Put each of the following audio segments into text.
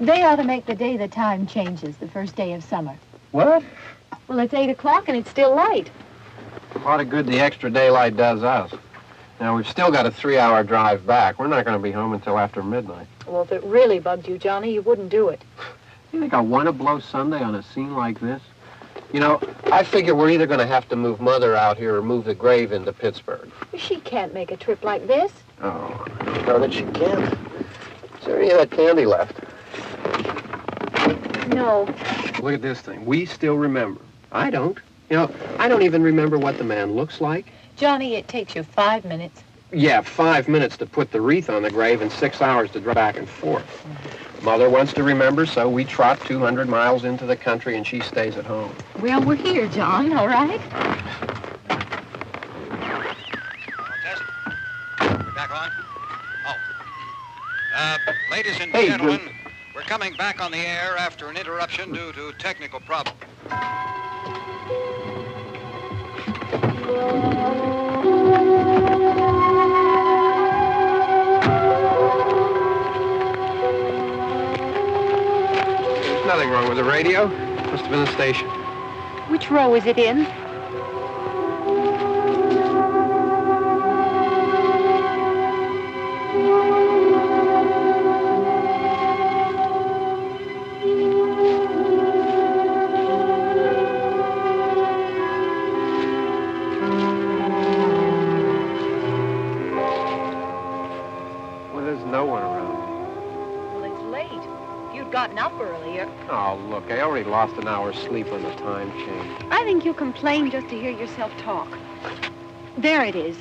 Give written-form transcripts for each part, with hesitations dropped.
They ought to make the day the time changes, the first day of summer. What? Well, it's 8 o'clock and it's still light. A lot of good the extra daylight does us. Now, we've still got a 3-hour drive back. We're not going to be home until after midnight. Well, if it really bugged you, Johnny, you wouldn't do it. You think I want to blow Sunday on a scene like this? You know, I figure we're either going to have to move Mother out here or move the grave into Pittsburgh. She can't make a trip like this. Oh, I don't know that she can't. Is there any of that candy left? No. Look at this thing. We still remember. I don't. You know, I don't even remember what the man looks like. Johnny, it takes you 5 minutes. Yeah, 5 minutes to put the wreath on the grave and 6 hours to drive back and forth. Mother wants to remember, so we trot 200 miles into the country and she stays at home. Well, we're here, John, all right? Test. We're back on? Oh. Ladies and Hey, gentlemen, we're coming back on the air after an interruption due to technical problem. There's nothing wrong with the radio. Must have been the station. Which row is it in? Gotten up earlier. Oh, look, I already lost an hour's sleep on the time change. I think you complain just to hear yourself talk. There it is.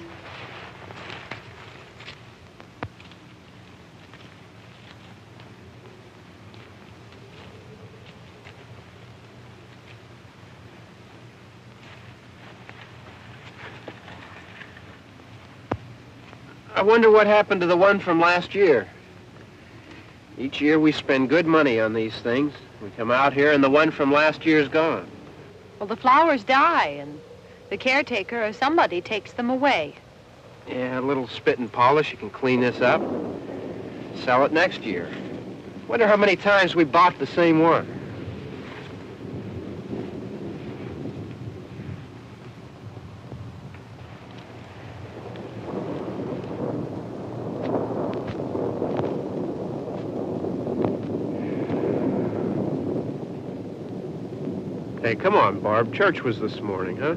I wonder what happened to the one from last year. Each year we spend good money on these things. We come out here and the one from last year's gone. Well, the flowers die and the caretaker or somebody takes them away. Yeah, a little spit and polish. You can clean this up. Sell it next year. Wonder how many times we bought the same one. Hey, come on, Barb. Church was this morning, huh?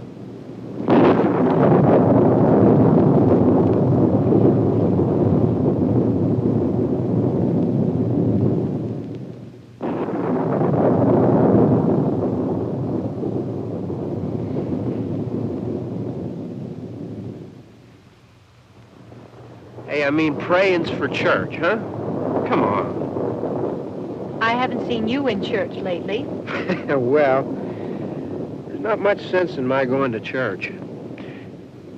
Hey, I mean, praying's for church, huh? Come on. I haven't seen you in church lately. Well, not much sense in my going to church.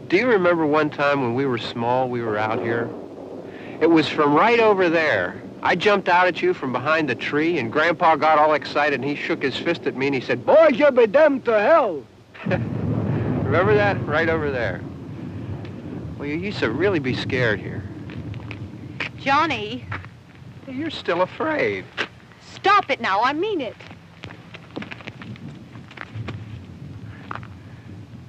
Do you remember one time when we were small, we were out here? It was from right over there, I jumped out at you from behind the tree, and Grandpa got all excited, and he shook his fist at me, and he said, "Boys, you'll be damned to hell." Remember that? Right over there. Well, you used to really be scared here. Johnny, You're still afraid. stop it now. I mean it.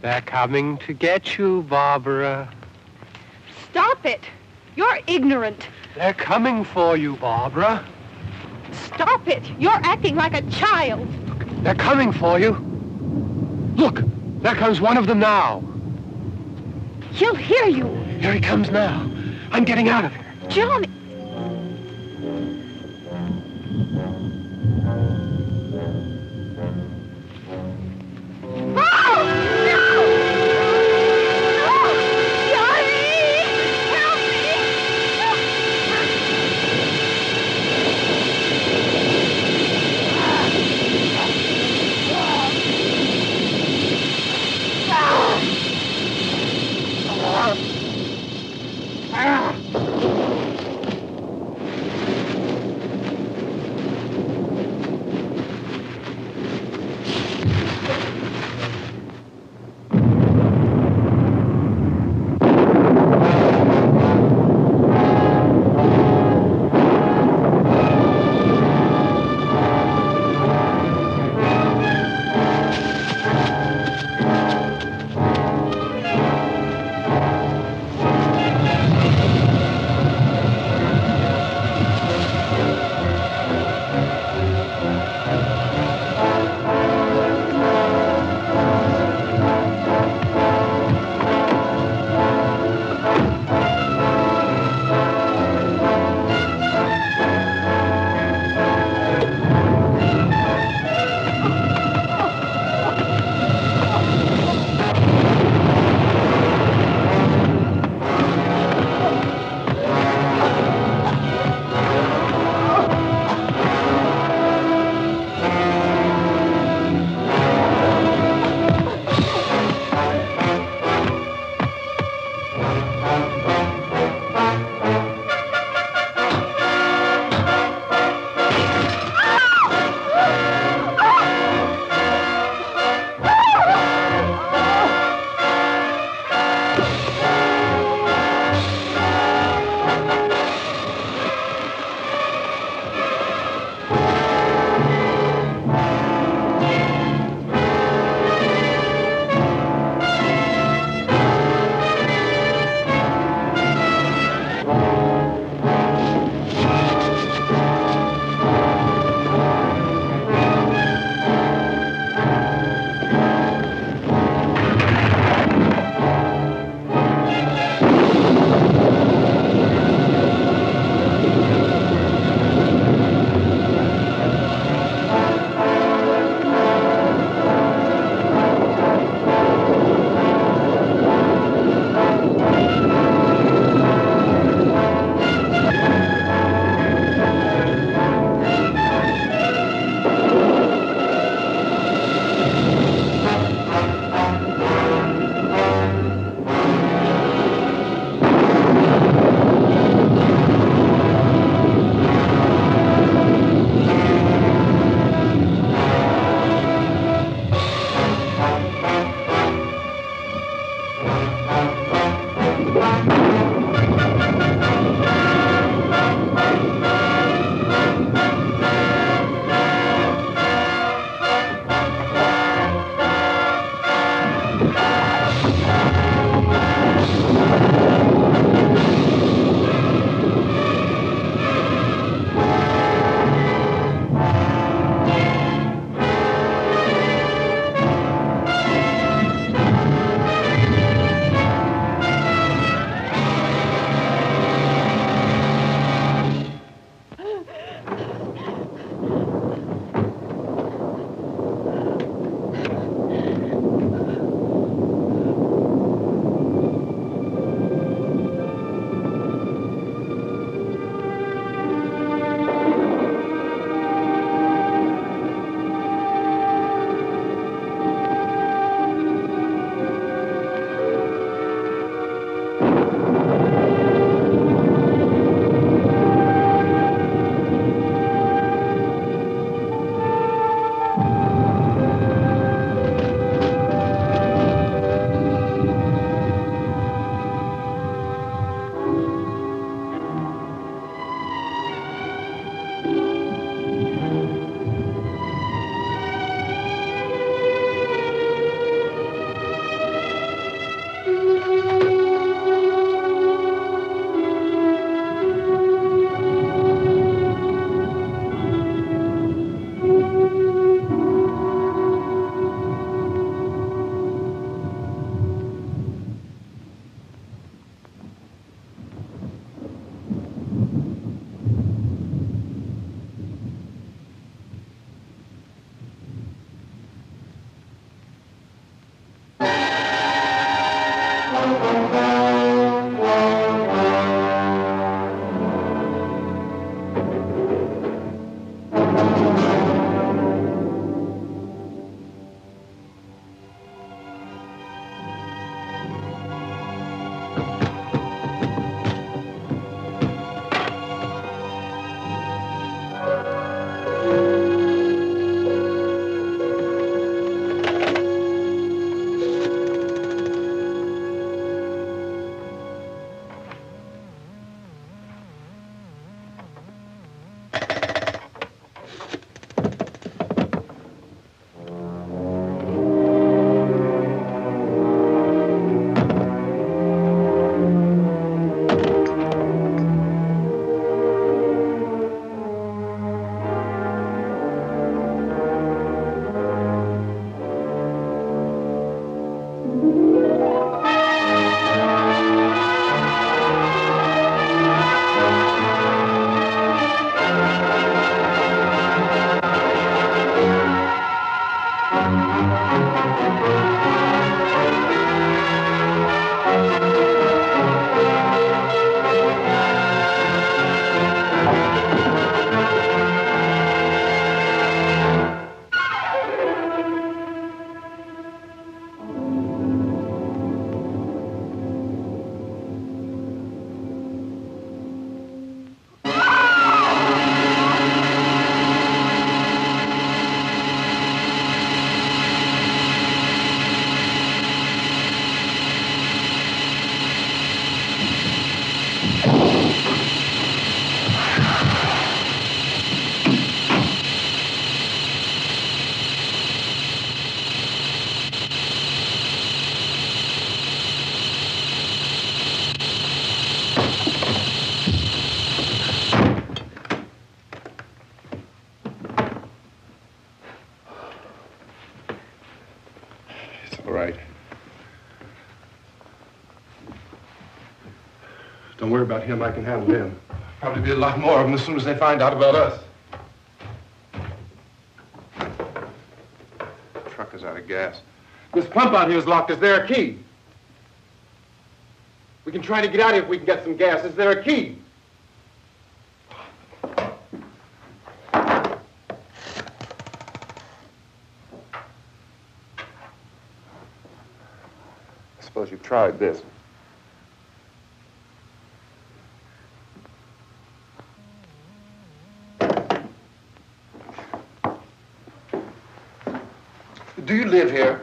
They're coming to get you, Barbara. Stop it. You're ignorant. They're coming for you, Barbara. Stop it. You're acting like a child. They're coming for you. Look, there comes one of them now. He'll hear you. Here he comes now. I'm getting out of here. Johnny. All right. Don't worry about him. I can handle him. Probably be a lot more of them as soon as they find out about us. The truck is out of gas. This pump out here is locked. Is there a key? We can try to get out of here if we can get some gas. Is there a key? I suppose you've tried this. Do you live here?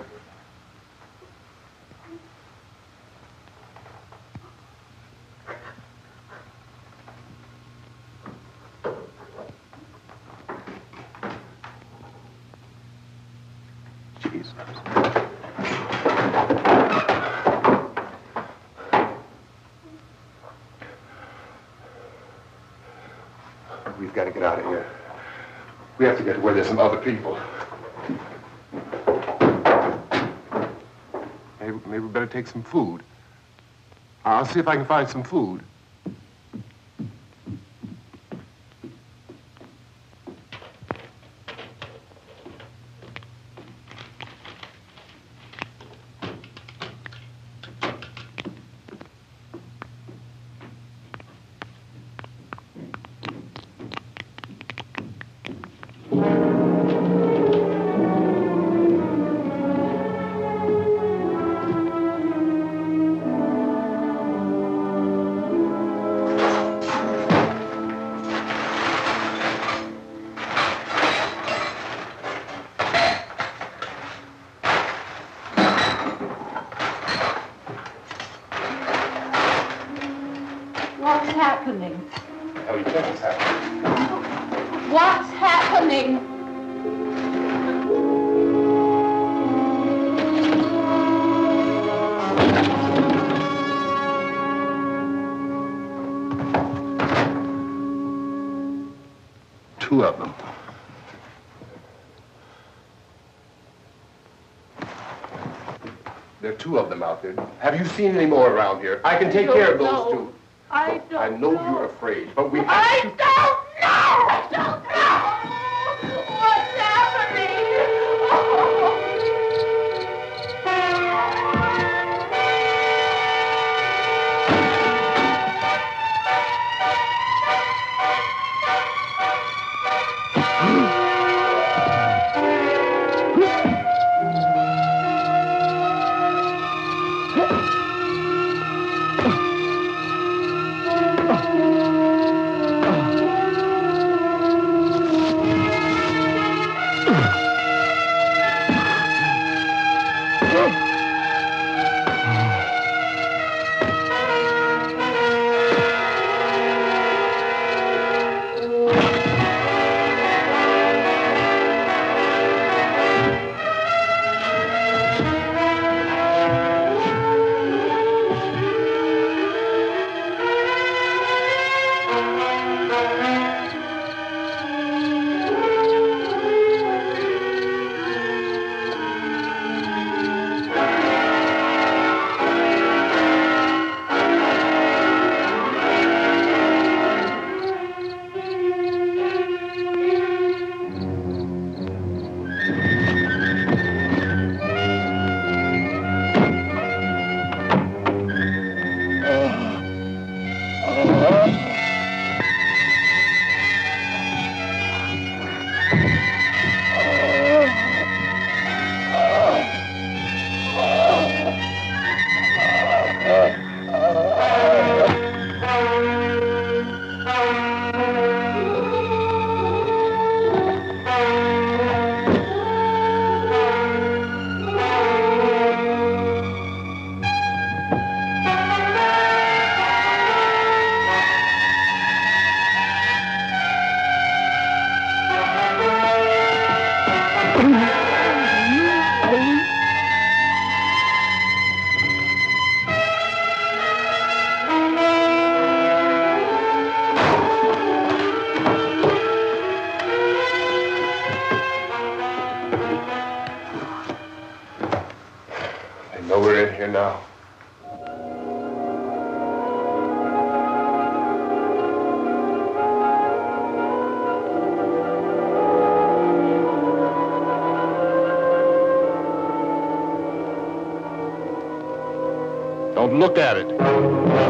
Jesus. We've got to get out of here. We have to get to where there's some other people. Maybe we better take some food. I'll see if I can find some food. What's happening? How do you think it's happening? What's happening? Two of them. There are two of them out there. Have you seen any more around here? I can take care of those two. I don't I know you're afraid, but we have to... I don't know! I don't know! What's happening? here now. Don't look at it.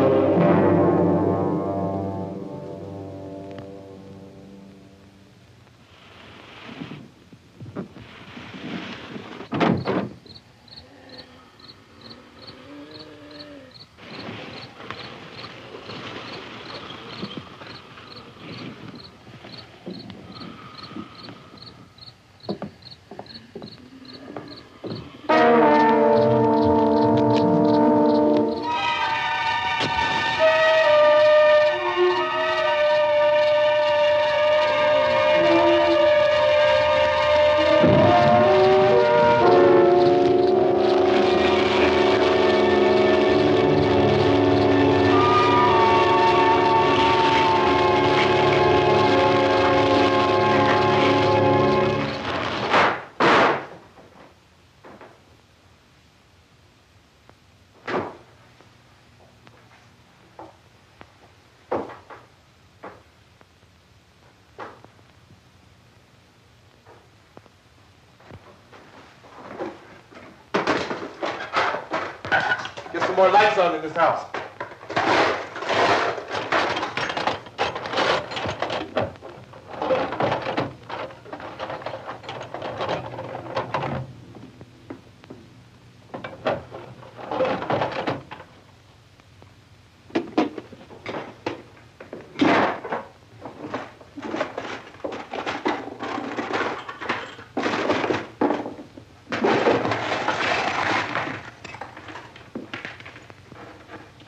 Get some more lights on in this house.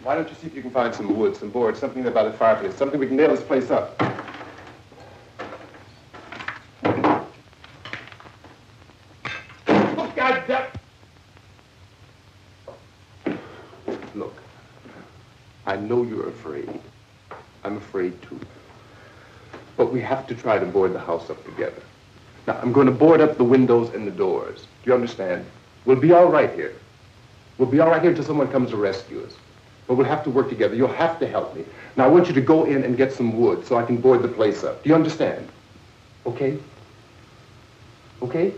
Why don't you see if you can find some wood, some board, something about the fireplace, something we can nail this place up. Oh, God damn! Look, I know you're afraid. I'm afraid too. But we have to try to board the house up together. Now, I'm going to board up the windows and the doors. Do you understand? We'll be all right here. We'll be all right here until someone comes to rescue us. But we'll have to work together. You'll have to help me. Now, I want you to go in and get some wood so I can board the place up. Do you understand? Okay? Okay?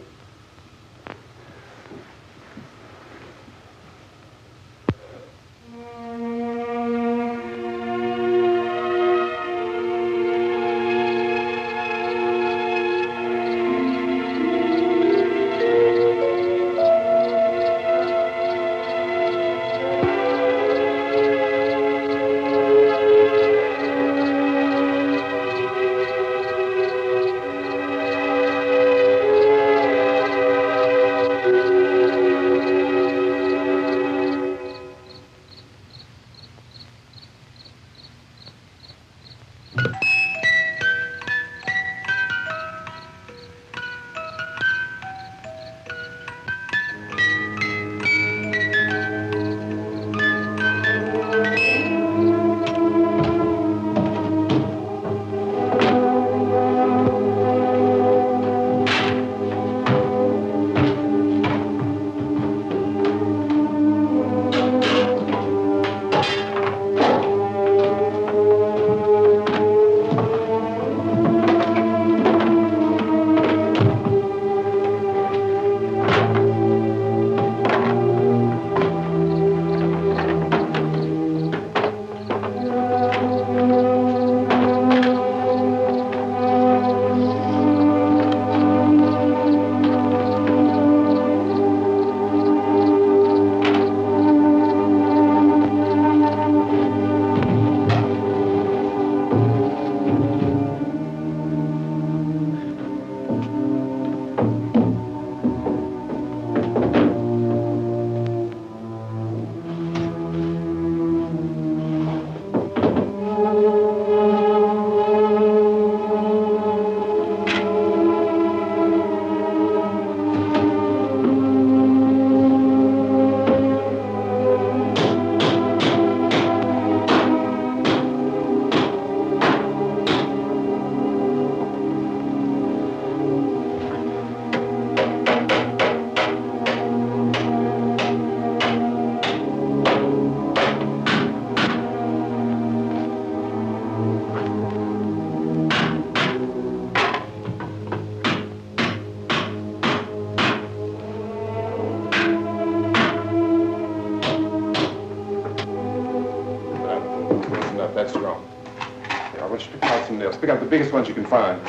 Let's pick up the biggest ones you can find.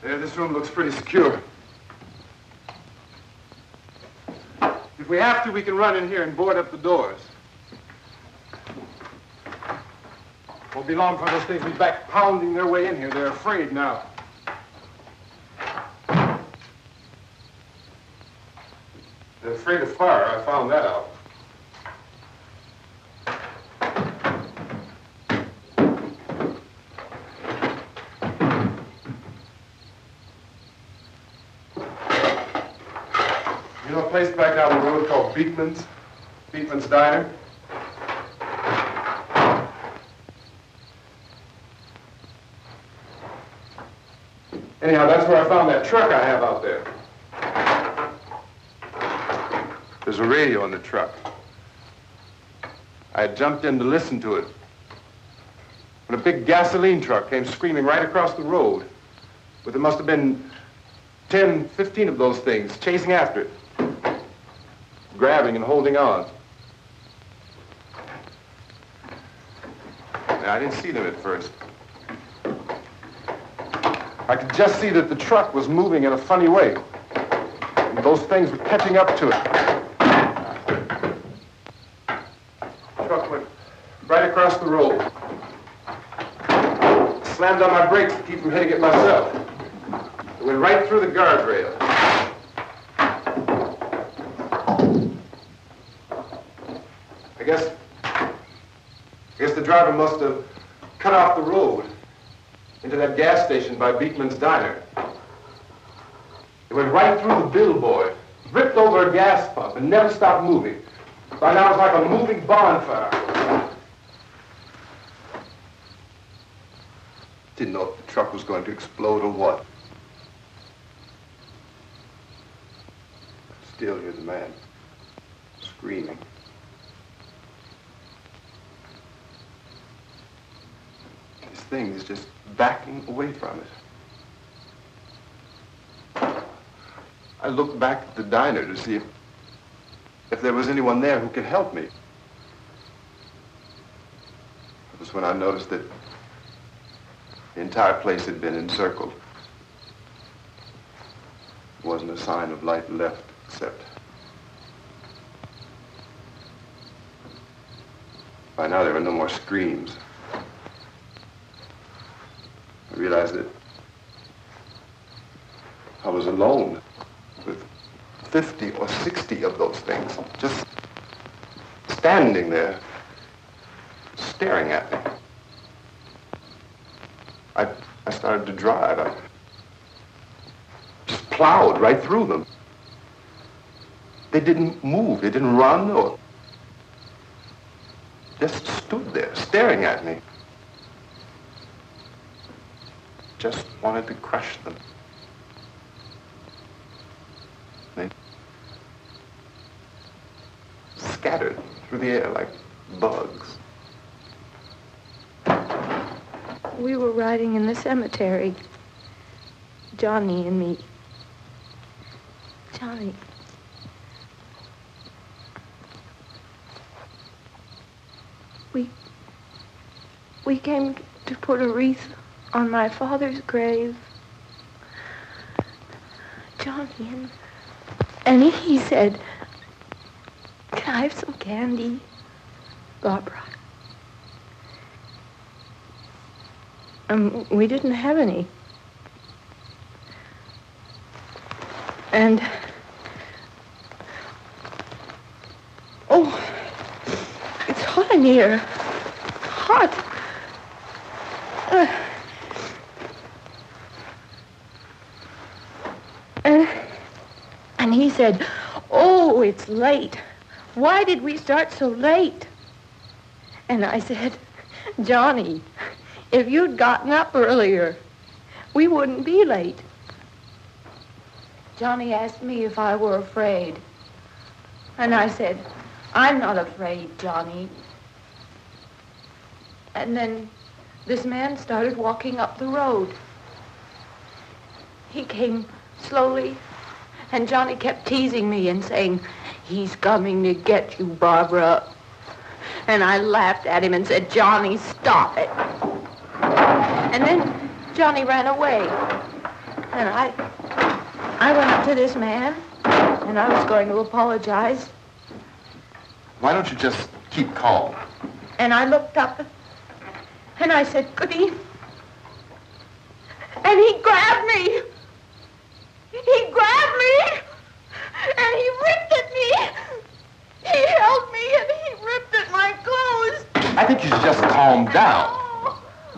There, this room looks pretty secure. If we have to, we can run in here and board up the doors. Won't be long for those things to be back pounding their way in here. They're afraid now. They're afraid of fire. I found that out. You know a place back down the road called Beekman's? Beekman's Diner? Anyhow, that's where I found that truck I have out there. There's a radio in the truck. I had jumped in to listen to it when a big gasoline truck came screaming right across the road. But there must have been 10, 15 of those things chasing after it, grabbing and holding on. Now, I didn't see them at first. I could just see that the truck was moving in a funny way. And those things were catching up to it. The truck went right across the road. Slammed on my brakes to keep from hitting it myself. It went right through the guardrail. I guess the driver must have cut off the road into that gas station by Beekman's Diner. It went right through the billboard, ripped over a gas pump, and never stopped moving. By now, it was like a moving bonfire. Didn't know if the truck was going to explode or what. Still hear the man screaming. This thing is just backing away from it. I looked back at the diner to see if there was anyone there who could help me. It was when I noticed that the entire place had been encircled. There wasn't a sign of life left except by now there were no more screams. I realized that I was alone with 50 or 60 of those things, just standing there, staring at me. I started to drive. I just plowed right through them. They didn't move. They didn't run or just stood there, staring at me. Just wanted to crush them. They scattered through the air like bugs. We were riding in the cemetery, Johnny and me. Johnny. We came to put a wreath on my father's grave. Johnny, and he said, "Can I have some candy, Barbara?" We didn't have any. And, oh, it's hot in here. Hot. And he said, "Oh, it's late. Why did we start so late?" And I said, "Johnny, if you'd gotten up earlier, we wouldn't be late." Johnny asked me if I were afraid. And I said, "I'm not afraid, Johnny." And then this man started walking up the road. He came slowly, and Johnny kept teasing me and saying, "He's coming to get you, Barbara." And I laughed at him and said, Johnny, stop it. And then Johnny ran away. And I went up to this man, and I was going to apologize. Why don't you just keep calm? And I looked up, and I said, Goody. And he grabbed me. He grabbed me, and he ripped at me. He held me, and he ripped at my clothes. I think you should just calm down.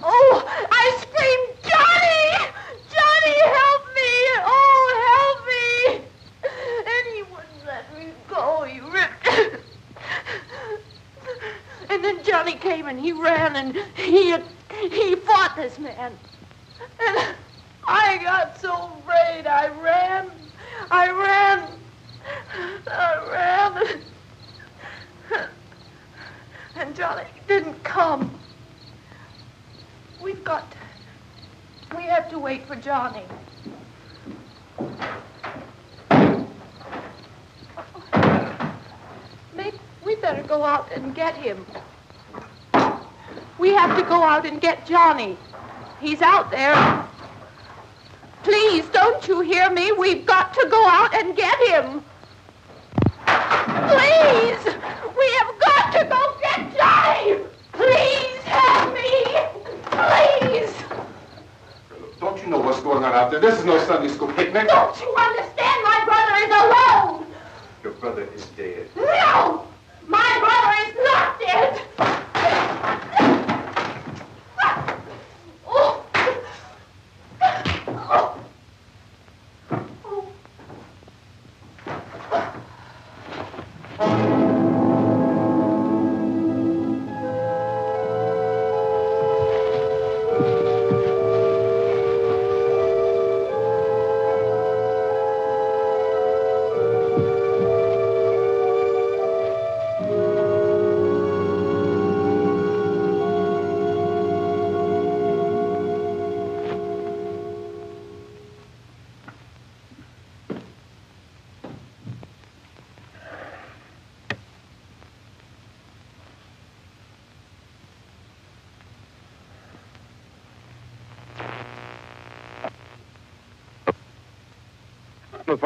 Oh, I screamed, Johnny! Johnny, help me! Oh, help me! And he wouldn't let me go. He ripped. And then Johnny came and he ran and he fought this man. And I got so afraid. I ran. And Johnny didn't come. We have to wait for Johnny. We better go out and get him. We have to go out and get Johnny. He's out there. Please, don't you hear me? We've got to go out and get him. Please! We have got to go get Johnny! Please help me! Please! Don't you know what's going on out there? This is no Sunday school picnic. Don't you understand? My brother is alone. Your brother is dead. No! My brother is not dead. Oh. Oh.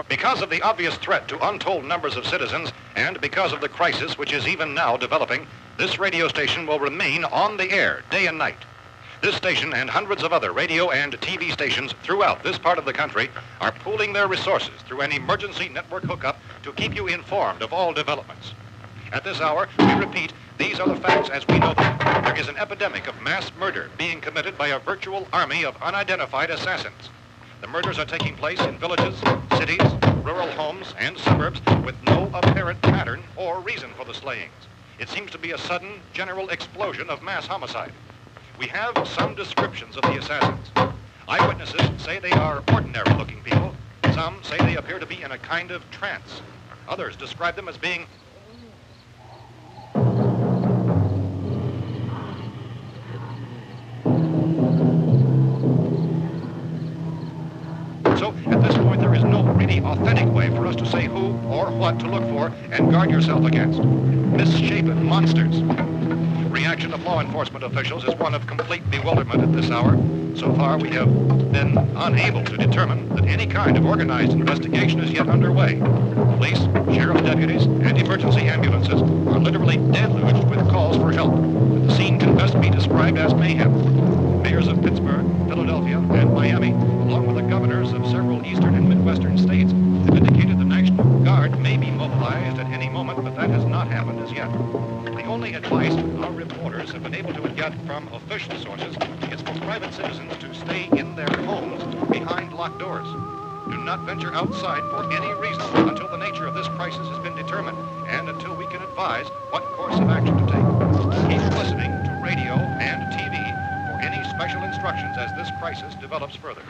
Because of the obvious threat to untold numbers of citizens, and because of the crisis which is even now developing, this radio station will remain on the air day and night. This station and hundreds of other radio and TV stations throughout this part of the country are pooling their resources through an emergency network hookup to keep you informed of all developments. At this hour, we repeat, these are the facts as we know them. There is an epidemic of mass murder being committed by a virtual army of unidentified assassins. The murders are taking place in villages, cities, rural homes, and suburbs with no apparent pattern or reason for the slayings. It seems to be a sudden, general explosion of mass homicide. We have some descriptions of the assassins. Eyewitnesses say they are ordinary-looking people. Some say they appear to be in a kind of trance. Others describe them as being So, at this point, there is no really authentic way for us to say who or what to look for and guard yourself against. Misshapen monsters. Reaction of law enforcement officials is one of complete bewilderment at this hour. So far, we have been unable to determine that any kind of organized investigation is yet underway. Police, sheriff's deputies, and emergency ambulances are literally deluged with calls for help. The scene can best be described as mayhem. Mayors of Pittsburgh, Philadelphia, and Miami, along with the governors of several eastern and midwestern states, have indicated the National Guard may be mobilized at any moment, but that has not happened as yet. The only advice our reporters have been able to get from official sources is for private citizens to stay in their homes behind locked doors. Do not venture outside for any reason until the nature of this crisis has been determined and until we can advise what course of action to take. Keep listening to radio and TV for any special instructions as this crisis develops further.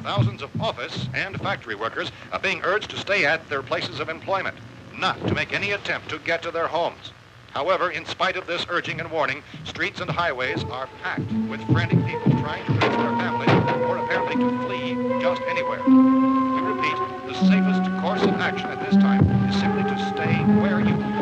Thousands of office and factory workers are being urged to stay at their places of employment, not to make any attempt to get to their homes. However, in spite of this urging and warning, streets and highways are packed with frantic people trying to reach their families or apparently to flee just anywhere. We repeat, the safest course of action at this time is simply to stay where you are.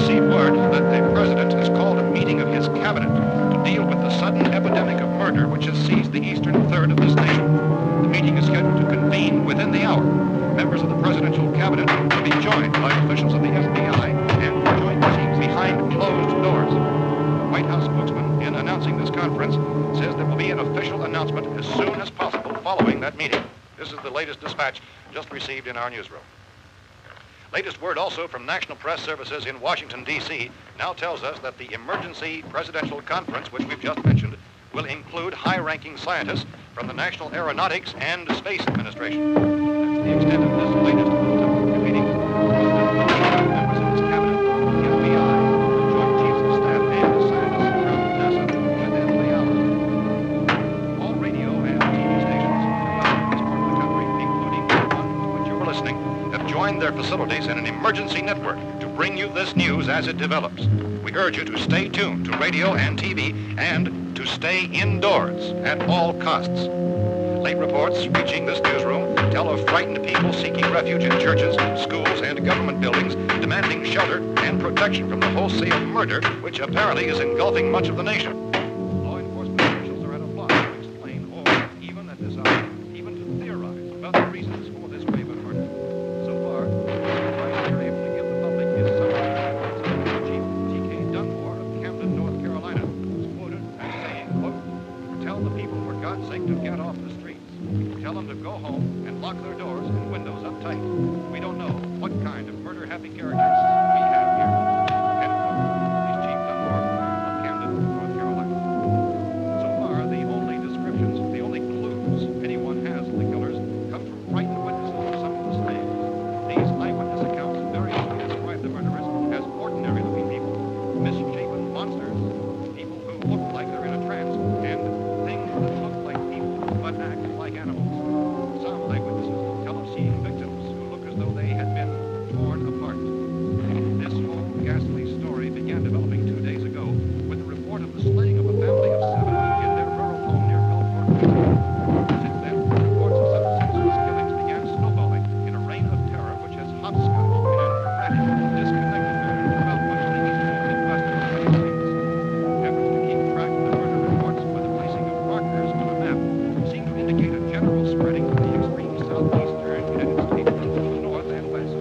received word that the president has called a meeting of his cabinet to deal with the sudden epidemic of murder which has seized the eastern third of this nation. The meeting is scheduled to convene within the hour. Members of the presidential cabinet will be joined by officials of the FBI and joint teams behind closed doors. The White House spokesman, in announcing this conference, says there will be an official announcement as soon as possible following that meeting. This is the latest dispatch just received in our newsroom. Latest word also from National Press Services in Washington, D.C. now tells us that the emergency presidential conference, which we've just mentioned, will include high-ranking scientists from the National Aeronautics and Space Administration. That's the extent of this latest meeting. Members of his cabinet, the FBI, the Joint Chiefs of Staff, and scientists from NASA within the hour. All radio and TV stations throughout this part of the country, including the one to which you're listening, have joined their facilities in an emergency network to bring you this news as it develops. We urge you to stay tuned to radio and TV and to stay indoors at all costs. Late reports reaching this newsroom tell of frightened people seeking refuge in churches, schools, and government buildings, demanding shelter and protection from the wholesale murder which apparently is engulfing much of the nation. Law enforcement officials are at a loss to explain or even at this hour, even to theorize about the reasons for this wave of murder. So far, the advice they're able to give the public is something Chief T.K. Dunmore of Camden, North Carolina, was quoted as saying, quote, "Tell the people for God's sake to get off the streets. Tell them to go home and lock their doors and windows up tight. We don't know what kind of murder-happy characters we have here." End quote. He's Chief Dunmore of Camden, North Carolina. So far, the only descriptions, the only clues anyone has of the killers come from frightened witnesses of some of the slaves. These eyewitness accounts variously describe the murderers as ordinary-looking people, misshapen monsters, people who look like they're in a trance, and things that look like people but act like animals. Some eyewitnesses tell of seeing victims who look as though they had been torn apart. This whole ghastly story began developing 2 days ago with the report of the slaying of a family of 7 in their rural home near Gulfport, Virginia. Since then, reports of such senseless killings began snowballing in a reign of terror which has hopscotched in an erratic, disconnected manner throughout much of the eastern Midwest of the United States. Efforts to keep track of the murder reports by the placing of markers on a map seem to indicate a general spreading of the extreme southeastern United States to the north and west.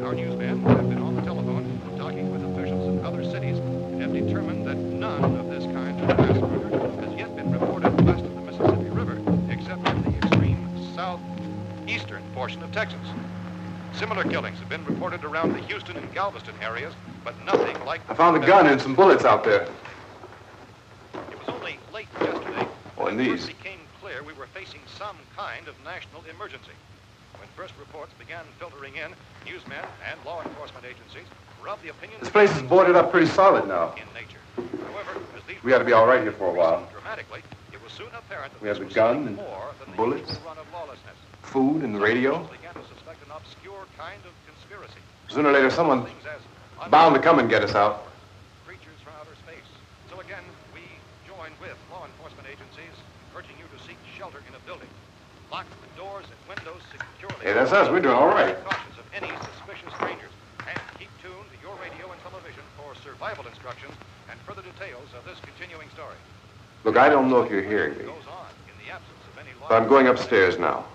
Our newsmen have been on the telephone talking with officials in other cities and have determined that none of this kind of mass murder has yet been reported west of the Mississippi River, except in the extreme southeastern portion of Texas. Similar killings have been reported around the Houston and Galveston areas, but nothing like... I found a gun and some bullets out there. It was only late yesterday Oh, and when it these. first became clear we were facing some kind of national emergency. When first reports began filtering in, newsmen and law enforcement agencies were of the opinion... This place is boarded up pretty solid now. ...in nature. However, as these We ought to be all right here for a while. dramatically, it was soon apparent that We have this the was gun something and more than the bullets. usual run of lawlessness. Food and the radio. Some began to suspect an obscure kind of conspiracy. Sooner or later, someone Things as bound to come and get us out. creatures from outer space. So again, we join with law enforcement agencies, urging you to seek shelter in a building. Lock the doors and windows securely. Hey, that's us. We're doing all right. Be cautious of any suspicious strangers, and keep tuned to your radio and television for survival instructions and further details of this continuing story. Look, I don't know if you're hearing me, Goes on in the absence of any law. but I'm going upstairs now.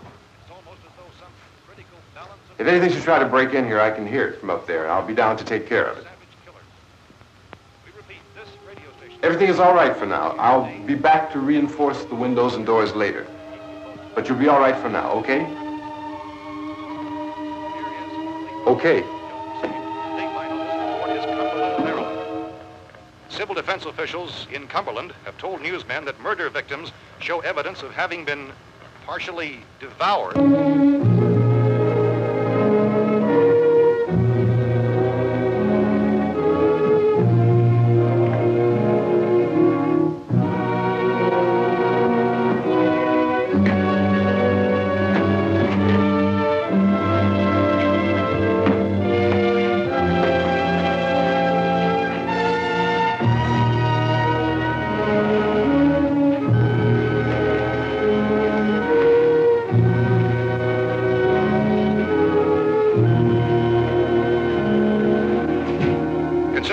It's almost as though some critical balance of If anything should try to break in here, I can hear it from up there, and I'll be down to take care of it. savage killers. We repeat, this radio station... Everything is all right for now. I'll be back to reinforce the windows and doors later. But you'll be all right for now, okay? Okay. Civil defense officials in Cumberland have told newsmen that murder victims show evidence of having been partially devoured.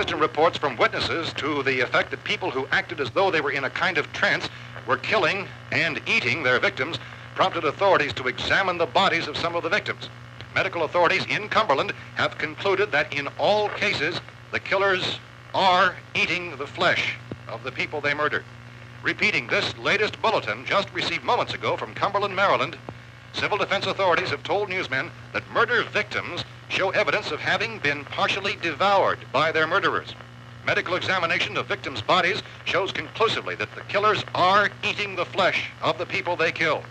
inconsistent reports from witnesses to the effect that people who acted as though they were in a kind of trance were killing and eating their victims prompted authorities to examine the bodies of some of the victims. Medical authorities in Cumberland have concluded that in all cases, the killers are eating the flesh of the people they murdered. Repeating this latest bulletin just received moments ago from Cumberland, Maryland, civil defense authorities have told newsmen that murder victims show evidence of having been partially devoured by their murderers. Medical examination of victims' bodies shows conclusively that the killers are eating the flesh of the people they killed.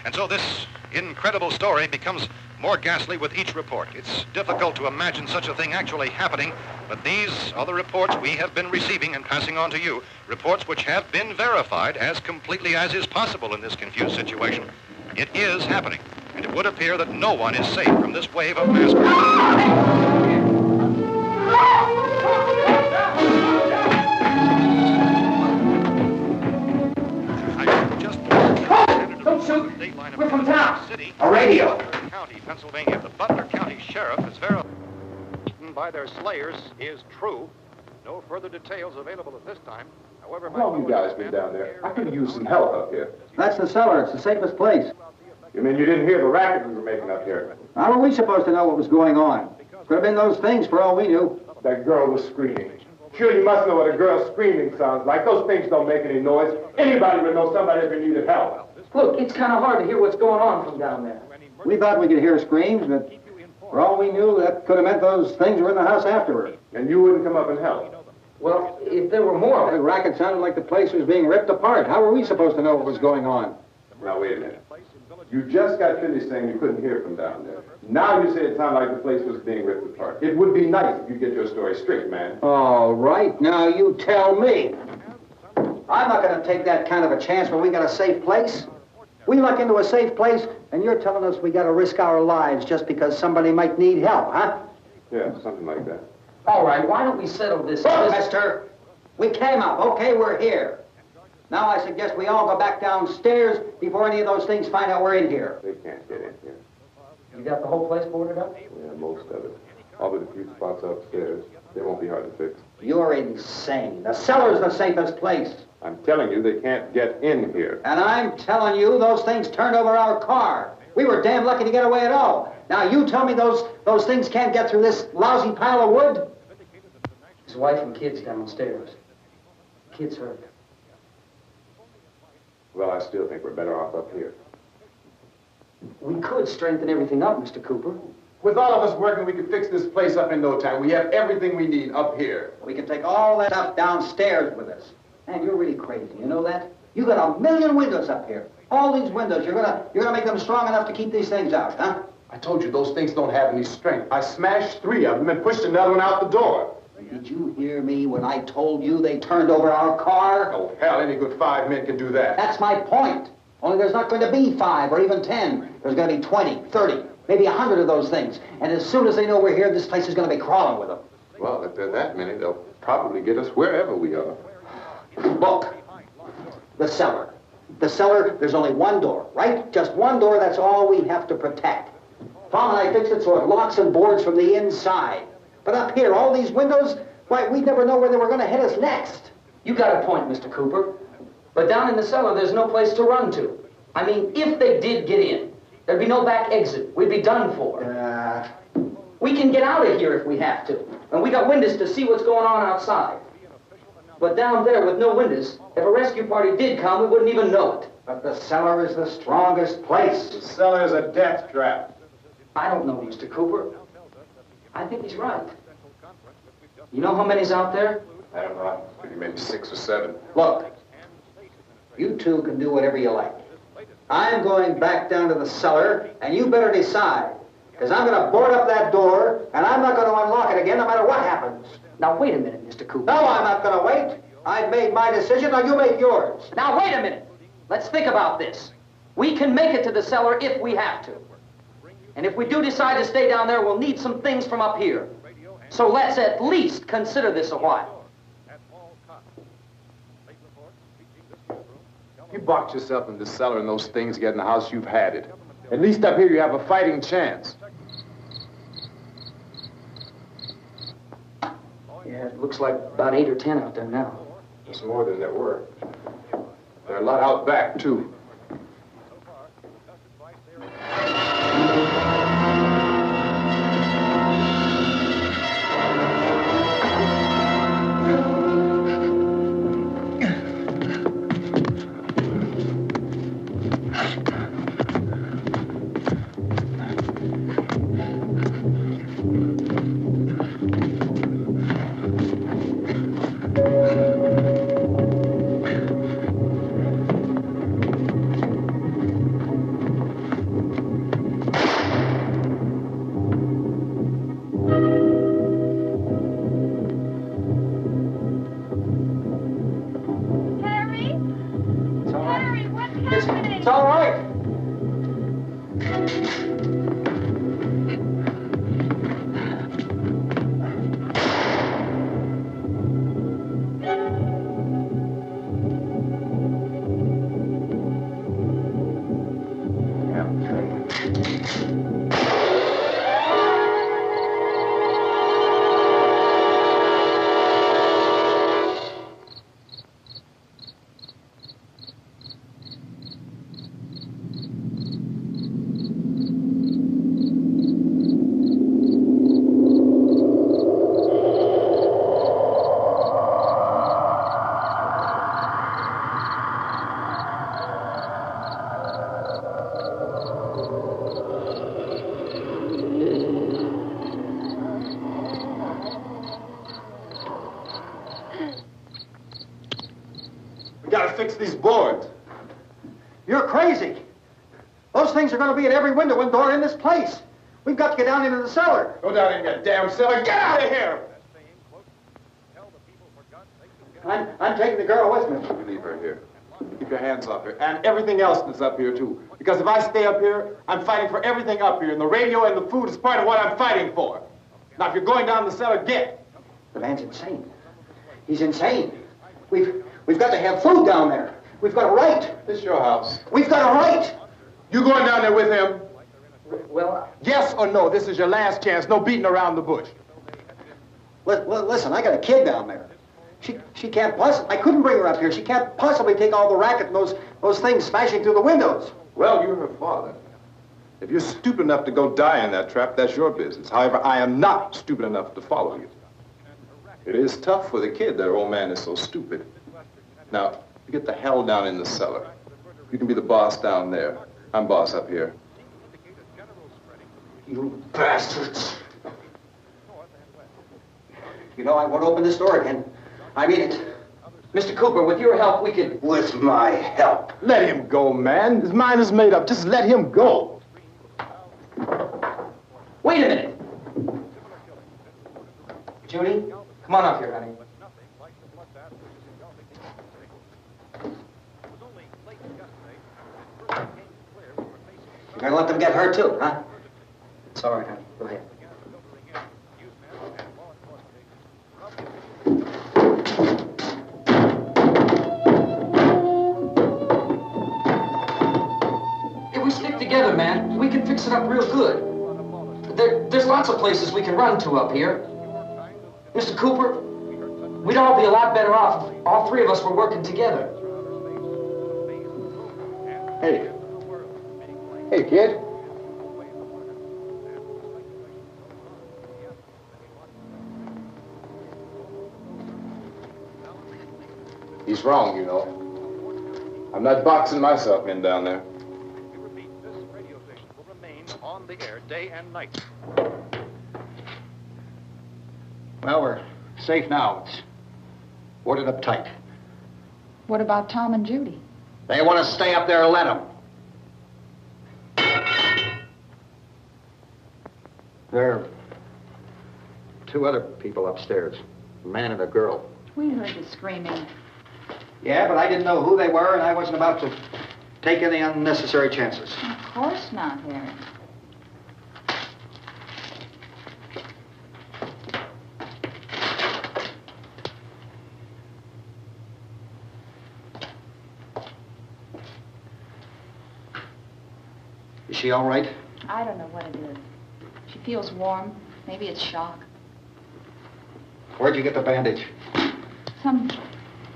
And so this incredible story becomes more ghastly with each report. It's difficult to imagine such a thing actually happening, but these are the reports we have been receiving and passing on to you, reports which have been verified as completely as is possible in this confused situation. It is happening, and it would appear that no one is safe from this wave of mass murder. Don't shoot! We're from town. A radio. County, Pennsylvania. The Butler County Sheriff has verified by their slayers is true. No further details available at this time. However, How long you guys been down there? I could use some help up here. That's the cellar. It's the safest place. You mean you didn't hear the racket we were making up here? How were we supposed to know what was going on? Could have been those things for all we knew. That girl was screaming. Sure, you must know what a girl screaming sounds like. Those things don't make any noise. Anybody would know somebody ever needed help. Look, it's kind of hard to hear what's going on from down there. We thought we could hear screams, but for all we knew, that could have meant those things were in the house afterward. And you wouldn't come up and help? Well, if there were more... The racket sounded like the place was being ripped apart. How were we supposed to know what was going on? Now, wait a minute. You just got finished saying you couldn't hear from down there. Now you say it sounded like the place was being ripped apart. It would be nice if you get your story straight, man. All right, now you tell me. I'm not going to take that kind of a chance when we got a safe place. We luck into a safe place, and you're telling us we got to risk our lives just because somebody might need help, huh? Yeah, something like that. All right, why don't we settle this... Look, mister, we came up. Okay, we're here. Now I suggest we all go back downstairs before any of those things find out we're in here. They can't get in here. You got the whole place boarded up? Yeah, most of it. All but a few spots upstairs. They won't be hard to fix. You're insane. The cellar's the safest place. I'm telling you, they can't get in here. And I'm telling you, those things turned over our car. We were damn lucky to get away at all. Now you tell me those things can't get through this lousy pile of wood? His wife and kids downstairs. Kids hurt. Well, I still think we're better off up here. We could strengthen everything up, Mr. Cooper. With all of us working, we could fix this place up in no time. We have everything we need up here. We can take all that stuff downstairs with us. Man, you're really crazy. You know that? You got 1 million windows up here. All these windows, you're gonna make them strong enough to keep these things out, huh? I told you those things don't have any strength. I smashed 3 of them and pushed another one out the door. Did you hear me when I told you they turned over our car? Oh, hell, any good 5 men can do that. That's my point. Only there's not going to be 5 or even 10. There's going to be 20, 30, maybe 100 of those things. And as soon as they know we're here, this place is going to be crawling with them. Well, if there are that many, they'll probably get us wherever we are. Look, the cellar. The cellar, there's only one door, right? Just one door, that's all we have to protect. Tom and I fixed it so it locks and boards from the inside. But up here, all these windows, why, we'd never know where they were going to hit us next. You got a point, Mr. Cooper. But down in the cellar, there's no place to run to. I mean, if they did get in, there'd be no back exit. We'd be done for. We can get out of here if we have to. And we got windows to see what's going on outside. But down there with no windows, if a rescue party did come, we wouldn't even know it. But the cellar is the strongest place. The cellar is a death trap. I don't know, Mr. Cooper. I think he's right. You know how many's out there? I don't know. Maybe 6 or 7. Look, you two can do whatever you like. I'm going back down to the cellar, and you better decide. Because I'm going to board up that door, and I'm not going to unlock it again no matter what happens. Now, wait a minute, Mr. Cooper. No, I'm not going to wait. I've made my decision, now you make yours. Now, wait a minute. Let's think about this. We can make it to the cellar if we have to. And if we do decide to stay down there, we'll need some things from up here. So let's at least consider this a while. You box yourself in the cellar and those things get in the house, you've had it. At least up here you have a fighting chance. Yeah, it looks like about 8 or 10 out there now. There's more than there were. There are a lot out back, too. It's all right. We gotta fix these boards. You're crazy. Those things are going to be at every window and door in this place. We've got to get down into the cellar. Go down in your damn cellar. Get out of here! I'm taking the girl with me. You leave her here. Keep your hands off her. And everything else that's up here, too. Because if I stay up here, I'm fighting for everything up here. And the radio and the food is part of what I'm fighting for. Now, if you're going down the cellar, get. The man's insane. He's insane. We've got to have food down there. We've got a right. This is your house. We've got a right. You going down there with him? Well, Yes or no? This is your last chance. No beating around the bush. Listen, I got a kid down there. She can't possibly. I couldn't bring her up here. She can't possibly take all the racket and those things smashing through the windows. Well, you're her father. If you're stupid enough to go die in that trap, that's your business. However, I am not stupid enough to follow you. It is tough for the kid that her old man is so stupid. Now, you get the hell down in the cellar. You can be the boss down there. I'm boss up here. You bastards. You know, I won't open this door again. I mean it. Mr. Cooper, with your help, we could... With my help. Let him go, man. His mind is made up. Just let him go. Wait a minute. Judy, come on up here, honey. You're gonna let them get hurt too, huh? It's all right, honey. Go ahead. If we stick together, man, we can fix it up real good. There's lots of places we can run to up here. Mr. Cooper, we'd all be a lot better off if all three of us were working together. Hey. Hey, kid. He's wrong, you know. I'm not boxing myself in down there. We repeat, this radio station will remain on the air day and night. Well, we're safe now. It's boarded up tight. What about Tom and Judy? They want to stay up there, let them. There are two other people upstairs, a man and a girl. We heard the screaming. Yeah, but I didn't know who they were, and I wasn't about to take any unnecessary chances. Of course not, Harry. Is she all right? I don't know what it is. She feels warm. Maybe it's shock. Where'd you get the bandage? Some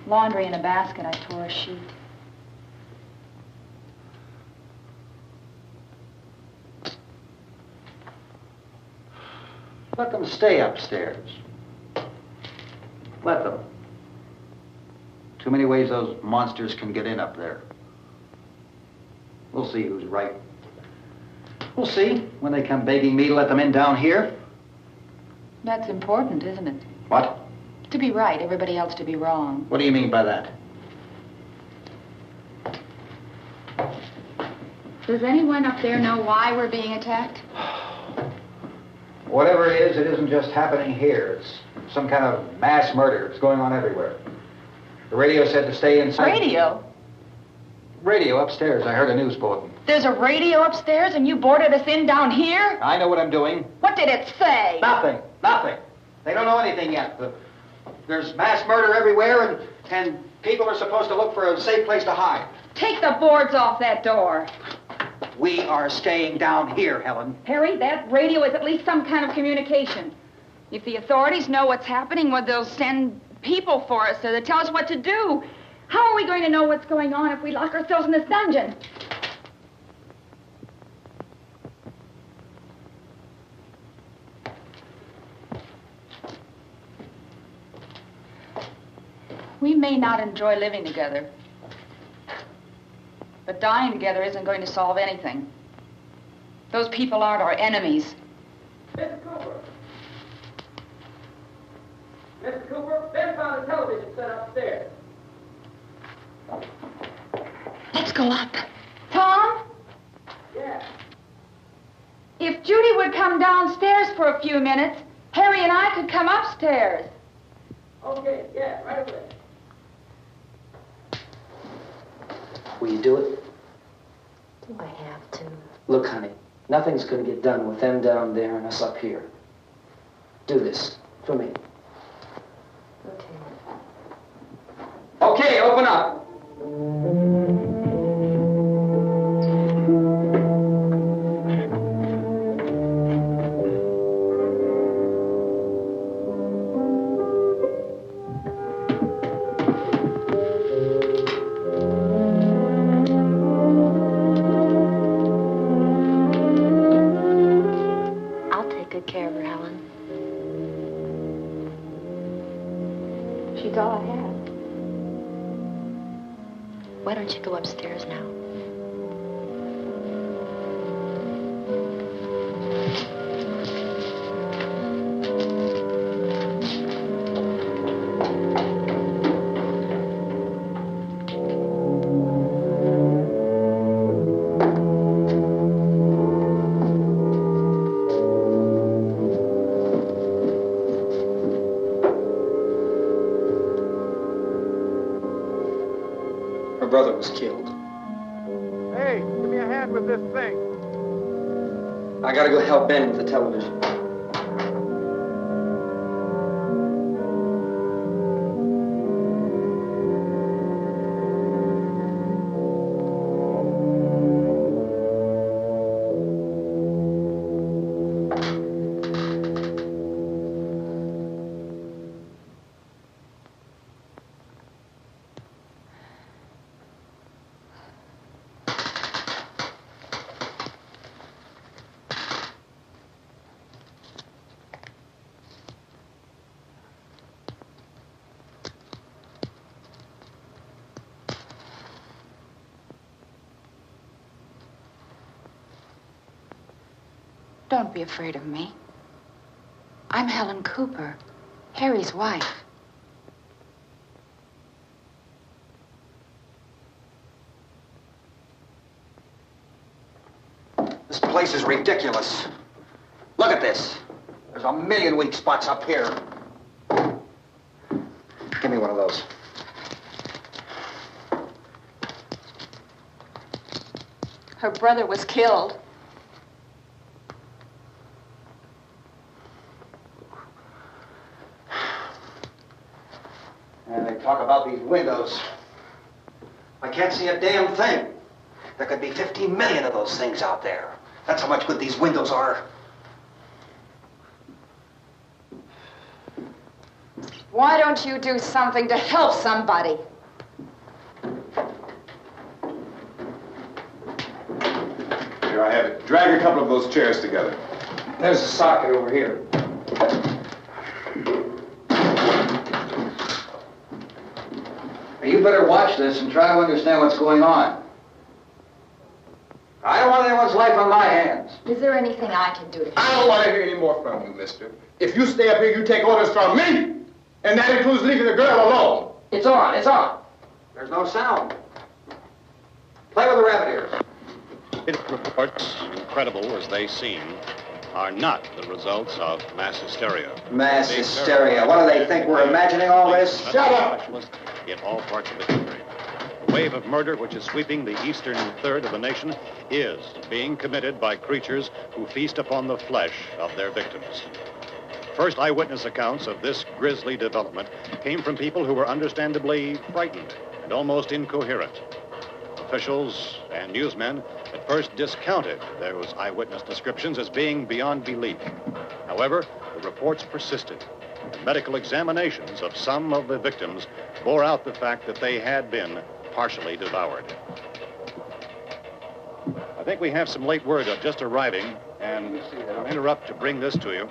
laundry in a basket. I tore a sheet. Let them stay upstairs. Let them. Too many ways those monsters can get in up there. We'll see who's right. We'll see when they come begging me to let them in down here. That's important, isn't it? What? To be right, everybody else to be wrong. What do you mean by that? Does anyone up there know why we're being attacked? Whatever it isn't just happening here. It's some kind of mass murder. It's going on everywhere. The radio said to stay inside. Radio? Radio upstairs. I heard a news bulletin. There's a radio upstairs and you boarded us in down here? I know what I'm doing. What did it say? Nothing. Nothing. They don't know anything yet. There's mass murder everywhere, and people are supposed to look for a safe place to hide. Take the boards off that door. We are staying down here, Helen. Harry, that radio is at least some kind of communication. If the authorities know what's happening, well, they'll send people for us so they'll tell us what to do. How are we going to know what's going on if we lock ourselves in this dungeon? We may not enjoy living together, but dying together isn't going to solve anything. Those people aren't our enemies. Mr. Cooper! Mr. Cooper, Ben found a television set upstairs. Let's go up. Tom? Yeah. If Judy would come downstairs for a few minutes, Harry and I could come upstairs. Okay, yeah, right away. Will you do it? Do I have to? Look, honey, nothing's going to get done with them down there and us up here. Do this for me. Okay. Okay, open up. I'll take good care of her, Helen. She's all I have. Why don't you go upstairs now? Her brother was killed. Hey, give me a hand with this thing. I gotta go help Ben with the television. Don't be afraid of me. I'm Helen Cooper, Harry's wife. This place is ridiculous. Look at this. There's a million weak spots up here. Give me one of those. Her brother was killed. And they talk about these windows. I can't see a damn thing. There could be 15 million of those things out there. That's how much good these windows are. Why don't you do something to help somebody? Here I have it. Drag a couple of those chairs together. There's a socket over here. You better watch this and try to understand what's going on. I don't want anyone's life on my hands. Is there anything I can do to I don't want to hear any more from you, mister. If you stay up here, you take orders from me. And that includes leaving the girl alone. It's on, it's on. There's no sound. Play with the rabbit ears. Reports, incredible as they seem, are not the results of mass hysteria. Mass hysteria. What do they think? We're imagining all this? Shut up! In all parts of the country. The wave of murder which is sweeping the eastern third of the nation is being committed by creatures who feast upon the flesh of their victims. First eyewitness accounts of this grisly development came from people who were understandably frightened and almost incoherent. Officials and newsmen at first discounted those eyewitness descriptions as being beyond belief. However, the reports persisted. And medical examinations of some of the victims bore out the fact that they had been partially devoured. I think we have some late word just arriving, and I'll interrupt to bring this to you.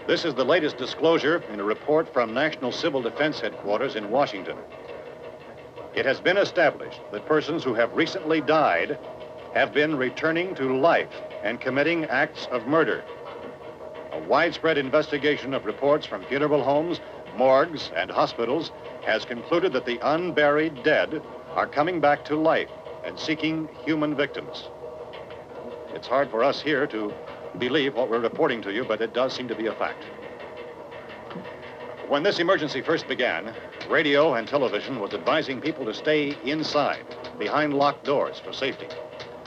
This is the latest disclosure in a report from National Civil Defense Headquarters in Washington. It has been established that persons who have recently died have been returning to life and committing acts of murder. A widespread investigation of reports from funeral homes, morgues, and hospitals has concluded that the unburied dead are coming back to life and seeking human victims. It's hard for us here to believe what we're reporting to you, but it does seem to be a fact. When this emergency first began, radio and television was advising people to stay inside, behind locked doors for safety.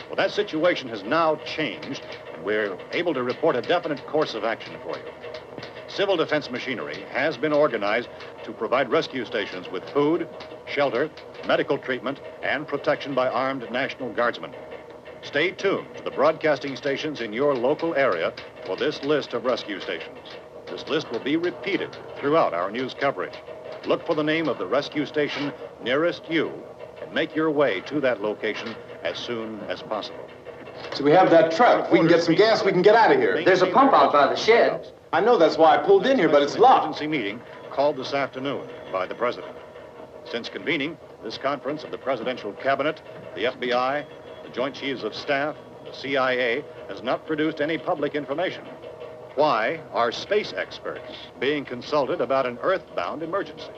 Well, that situation has now changed, and we're able to report a definite course of action for you. Civil defense machinery has been organized to provide rescue stations with food, shelter, medical treatment, and protection by armed National Guardsmen. Stay tuned to the broadcasting stations in your local area for this list of rescue stations. This list will be repeated throughout our news coverage. Look for the name of the rescue station nearest you and make your way to that location as soon as possible. So we have that truck. If we can get some gas, we can get out of here. There's a pump out by the shed. I know, that's why I pulled in here, but it's locked. Emergency meeting called this afternoon by the president. Since convening this conference of the presidential cabinet, the FBI, the Joint Chiefs of Staff, the CIA has not produced any public information. Why are space experts being consulted about an earthbound emergency?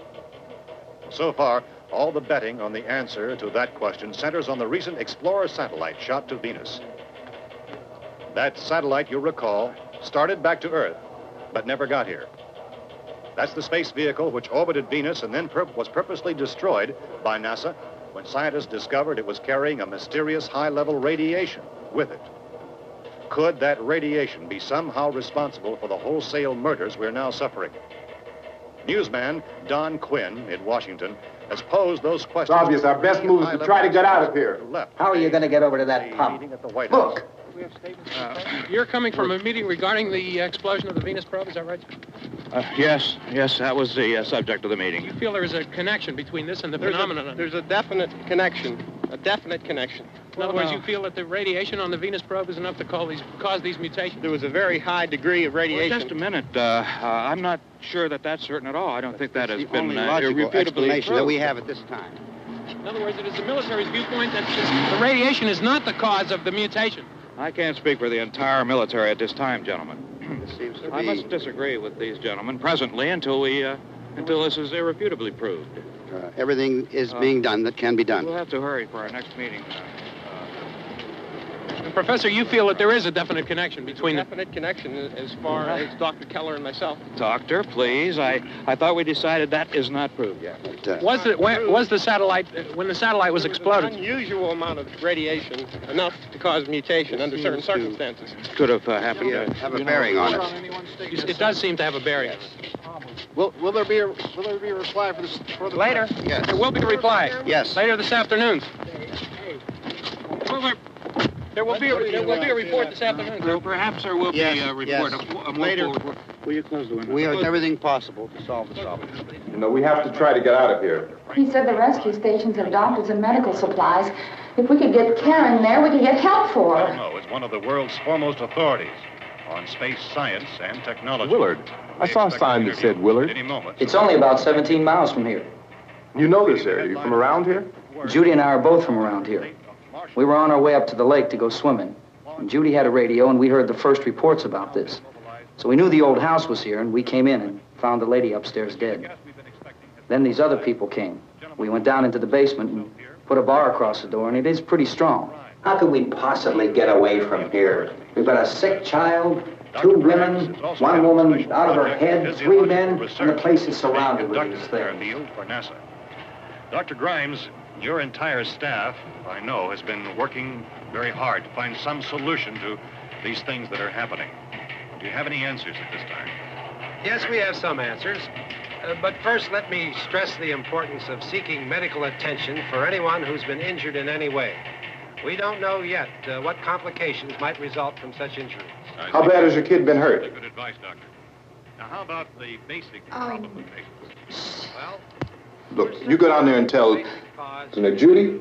So far, all the betting on the answer to that question centers on the recent Explorer satellite shot to Venus. That satellite, you'll recall, started back to Earth, but never got here. That's the space vehicle which orbited Venus and then was purposely destroyed by NASA when scientists discovered it was carrying a mysterious high-level radiation with it. Could that radiation be somehow responsible for the wholesale murders we're now suffering? Newsman Don Quinn in Washington has posed those questions. It's obvious our best move is to try to get out of here. How are you going to get over to that pump? Look. You're coming from a meeting regarding the explosion of the Venus probe, is that right? Yes, that was the subject of the meeting. You feel there is a connection between this and the phenomenon? There's a definite connection. In other words, you feel that the radiation on the Venus probe is enough to cause these mutations? There was a very high degree of radiation. Well, just a minute. I'm not sure that that's certain at all. I don't think that has been logical explanation proved. that we have at this time. In other words, it is the military's viewpoint that the radiation is not the cause of the mutation. I can't speak for the entire military at this time, gentlemen. This seems to I must disagree with these gentlemen presently until this is irrefutably proved. Everything is being done that can be done. We'll have to hurry for our next meeting. Professor, you feel that there is a definite connection between definite connection as far as Dr. Keller and myself. Doctor, please. I thought we decided that is not proved yet. Was the satellite, when the satellite was exploded? An unusual amount of radiation, enough to cause mutation under certain circumstances. Could have happened. Have a bearing on it. It does seem to have a bearing. Will there be a reply for the later? Yes. There will be a reply. Yes. Later this afternoon. There will be a report this afternoon. Well, perhaps there will be a report. Yes. Later. Will you close the window? We are doing everything possible to solve the problem. You know, we have to try to get out of here. He said the rescue stations have doctors and medical supplies. If we could get Karen there, we could get help for her. No, it's one of the world's foremost authorities on space science and technology. Willard. I saw a sign that said Willard. Any moment. It's only about 17 miles from here. You know this area. You from around here? Judy and I are both from around here. We were on our way up to the lake to go swimming. And Judy had a radio, and we heard the first reports about this. So we knew the old house was here, and we came in and found the lady upstairs dead. Then these other people came. We went down into the basement and put a bar across the door, and it is pretty strong. How could we possibly get away from here? We've got a sick child, 2 women, 1 woman out of her head, 3 men, and the place is surrounded with these things. For NASA. Dr. Grimes, your entire staff, I know, has been working very hard to find some solution to these things that are happening. Do you have any answers at this time? Yes, we have some answers. But first, let me stress the importance of seeking medical attention for anyone who's been injured in any way. We don't know yet what complications might result from such injuries. How bad has your kid been hurt? Good advice, Doctor. Now, how about the basic problem of patients? Well, Look, you go down there and tell, Judy?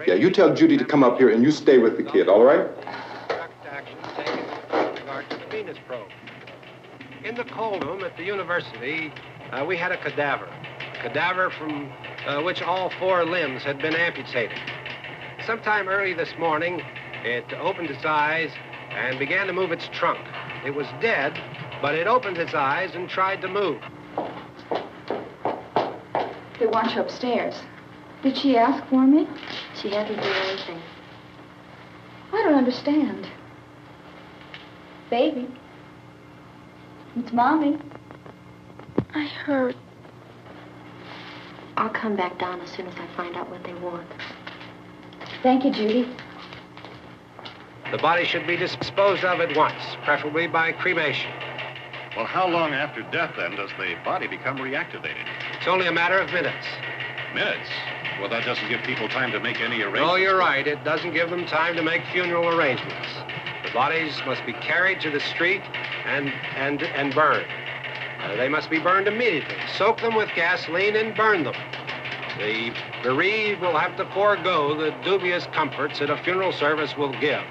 Yeah, you tell Judy to come up here and you stay with the kid, all right? Direct action taken with regard to the Venus probe. In the cold room at the university, we had a cadaver from which all 4 limbs had been amputated. Sometime early this morning, it opened its eyes and began to move its trunk. It was dead, but it opened its eyes and tried to move. They want you upstairs. Did she ask for me? She hasn't done anything. I don't understand. Baby. It's Mommy. I heard. I'll come back down as soon as I find out what they want. Thank you, Judy. The body should be disposed of at once, preferably by cremation. Well, how long after death, then, does the body become reactivated? It's only a matter of minutes. Minutes? Well, that doesn't give people time to make any arrangements. No, you're right. It doesn't give them time to make funeral arrangements. The bodies must be carried to the street and burned. They must be burned immediately. Soak them with gasoline and burn them. The bereaved will have to forego the dubious comforts that a funeral service will give.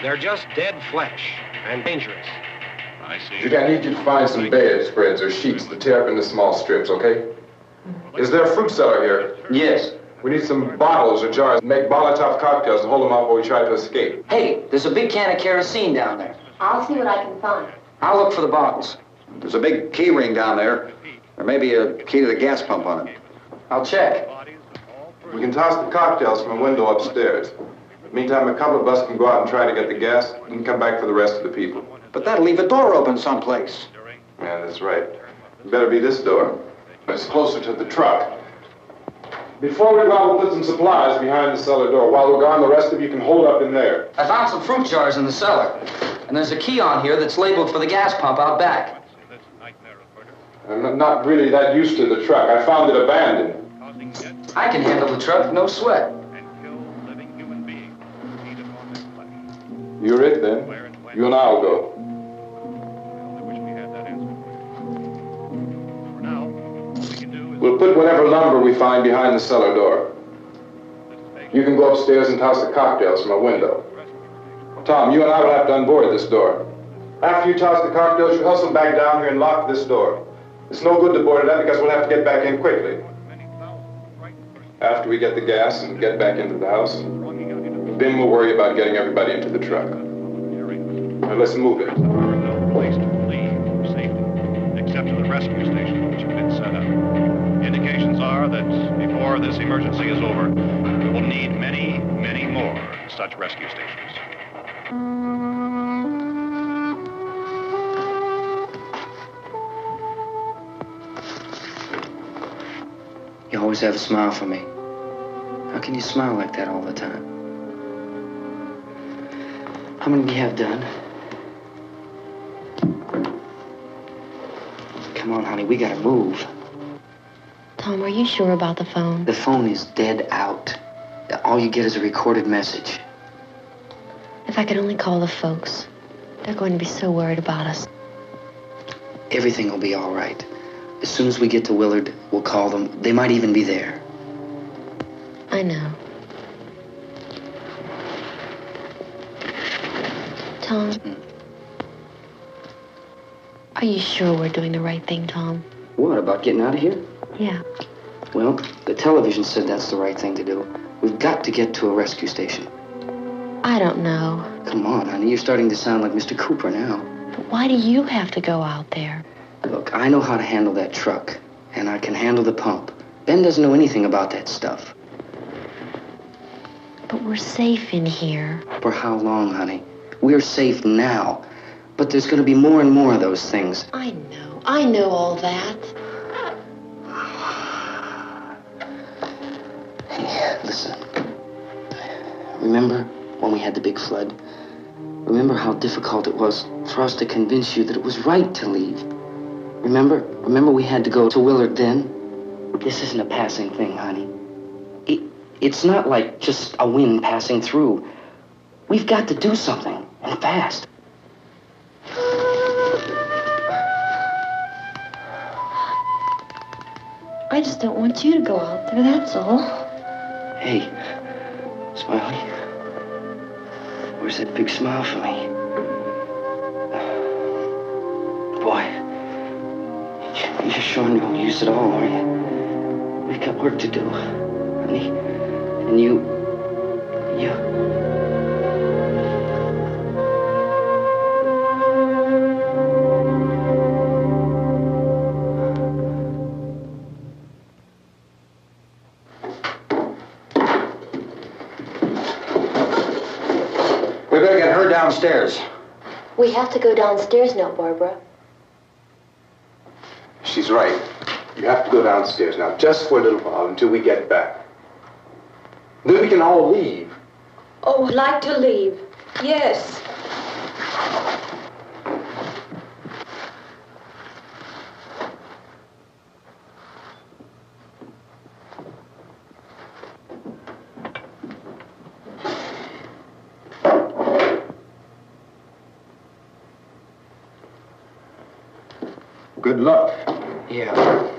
They're just dead flesh and dangerous. I see. Judy, I need you to find some bedspreads or sheets to tear up into small strips, okay? Is there a fruit cellar here? Yes. We need some bottles or jars. Make Molotov cocktails and hold them out while we try to escape. Hey, there's a big can of kerosene down there. I'll see what I can find. I'll look for the bottles. There's a big key ring down there. There may be a key to the gas pump on it. I'll check. We can toss the cocktails from a window upstairs. Meantime, a couple of us can go out and try to get the gas and come back for the rest of the people. But that'll leave a door open someplace. Yeah, that's right. It better be this door. It's closer to the truck. Before we go out, we'll put some supplies behind the cellar door. While we're gone, the rest of you can hold up in there. I found some fruit jars in the cellar. And there's a key on here that's labeled for the gas pump out back. I'm not really that used to the truck. I found it abandoned. I can handle the truck, no sweat. You're it, then. You and I'll go. We'll put whatever lumber we find behind the cellar door. You can go upstairs and toss the cocktails from a window. Tom, you and I will have to unboard this door. After you toss the cocktails, you hustle back down here and lock this door. It's no good to board it up because we'll have to get back in quickly. After we get the gas and get back into the house, then we'll worry about getting everybody into the truck. Now let's move it. No place to leave safely, except to the rescue station which have been set up. Indications are that before this emergency is over, we will need many, many more such rescue stations. You always have a smile for me. How can you smile like that all the time? How many do you have done? Come on, honey, we gotta move. Tom, are you sure about the phone? The phone is dead out. All you get is a recorded message. If I could only call the folks. They're going to be so worried about us. Everything will be all right. As soon as we get to Willard, we'll call them. They might even be there. I know. Tom? Are you sure we're doing the right thing, Tom? What, about getting out of here? Yeah. Well, the television said that's the right thing to do. We've got to get to a rescue station. I don't know. Come on, honey. You're starting to sound like Mr. Cooper now. But why do you have to go out there? Look, I know how to handle that truck, and I can handle the pump. Ben doesn't know anything about that stuff. But we're safe in here. For how long, honey? We're safe now. But there's going to be more and more of those things. I know. I know all that. Hey, listen. Remember when we had the big flood? Remember how difficult it was for us to convince you that it was right to leave? Remember we had to go to Willard then? This isn't a passing thing, honey. It's not like just a wind passing through. We've got to do something, and fast. I just don't want you to go out there, that's all. Hey, Smiley. Where's that big smile for me? Boy, you're sure no use at all, are you? We've got work to do, honey. And you... We better get her downstairs. We have to go downstairs now, Barbara. She's right. You have to go downstairs now, just for a little while, until we get back. Then we can all leave. Oh, I'd like to leave. Yes. Good luck. Yeah.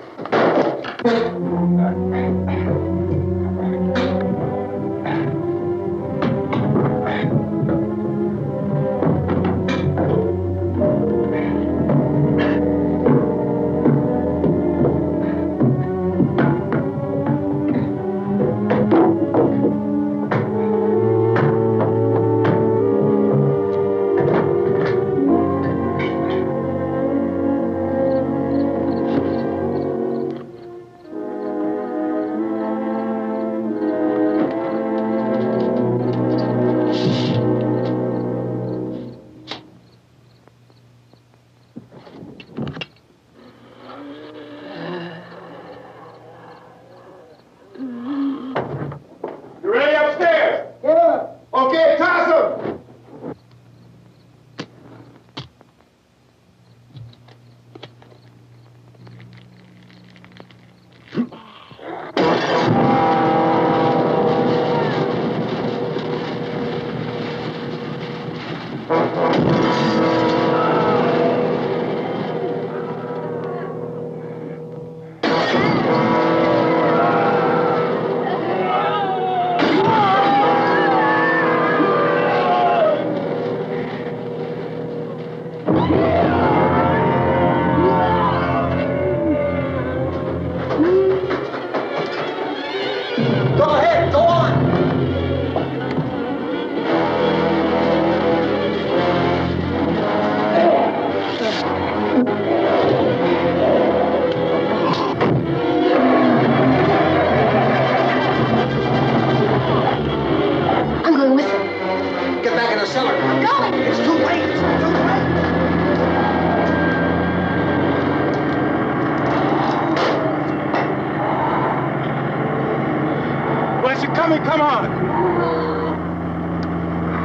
Come on!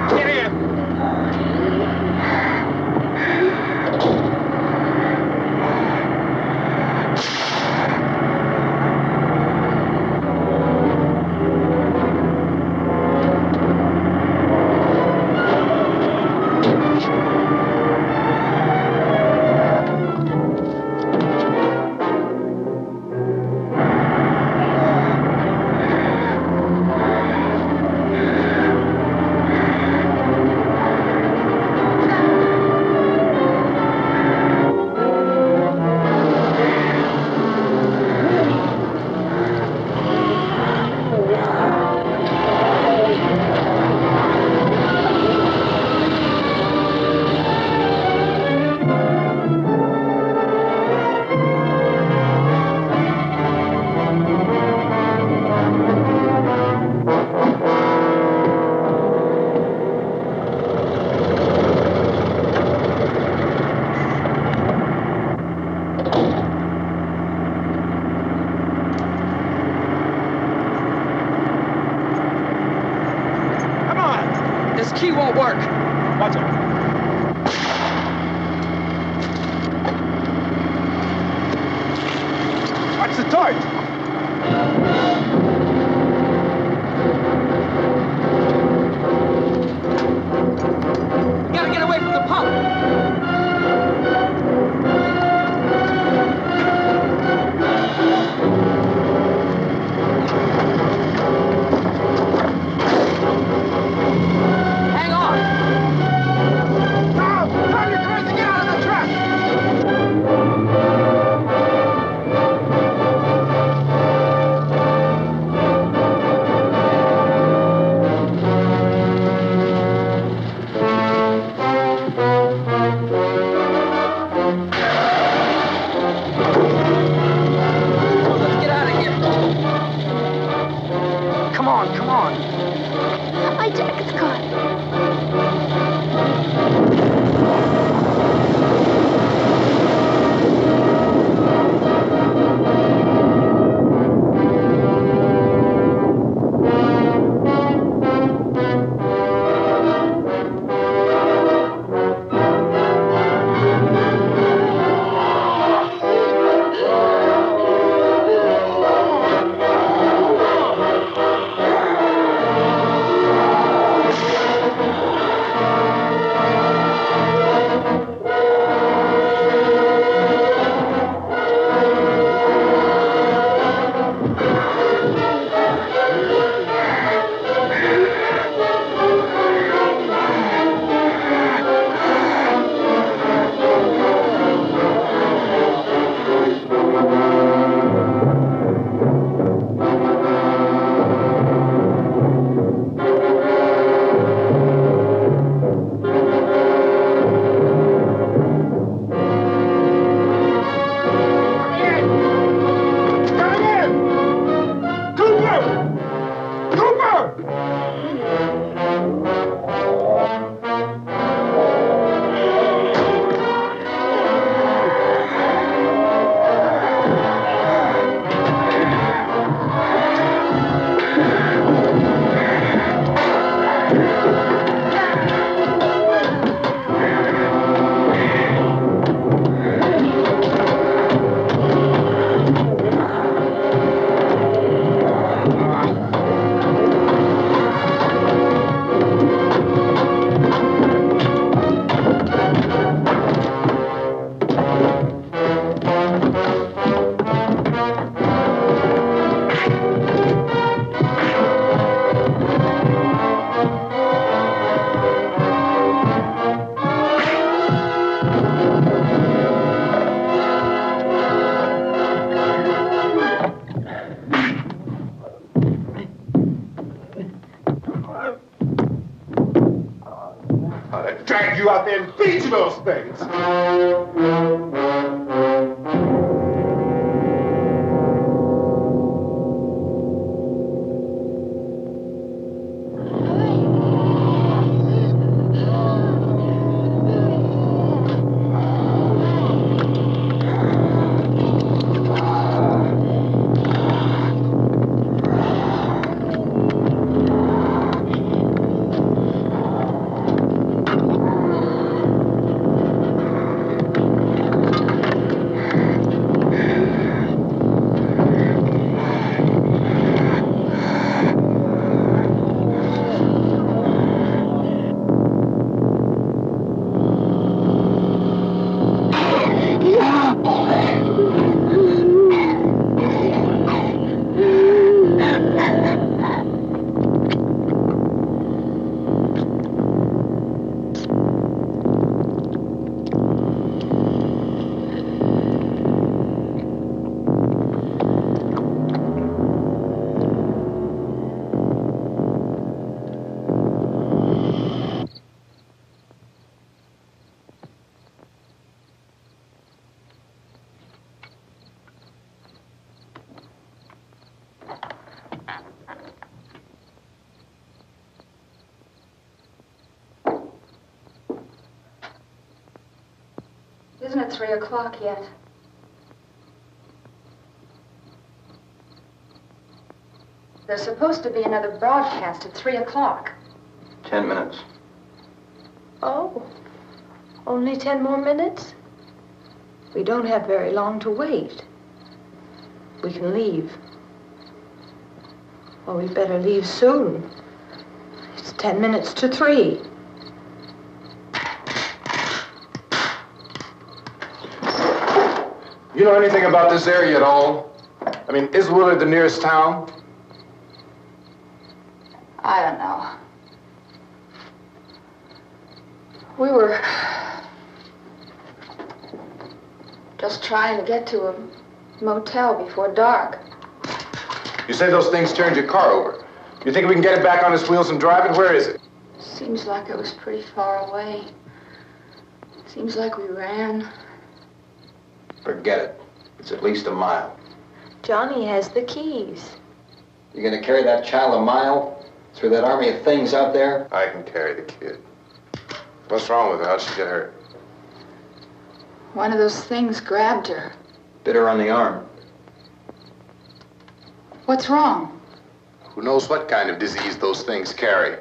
Get in! That's a torch. We gotta get away from the pump. Hang on. Now, turn your cars and get out of the truck. Let's get out of here. Come on, come on. My jacket's caught. Drag you out there and beat you those things. Isn't it 3 o'clock yet? There's supposed to be another broadcast at 3 o'clock. 10 minutes. Oh, only 10 more minutes? We don't have very long to wait. we can leave. Well, we better leave soon. It's 10 minutes to 3. You know anything about this area at all? I mean, is Willard the nearest town? I don't know. We were just trying to get to a motel before dark. You say those things turned your car over. You think we can get it back on its wheels and drive it? Where is it? Seems like it was pretty far away. Seems like we ran. Forget it. It's at least a mile. Johnny has the keys. You gonna carry that child a mile through that army of things out there? I can carry the kid. What's wrong with her? How'd she get hurt? One of those things grabbed her. Bit her on the arm. What's wrong? Who knows what kind of disease those things carry?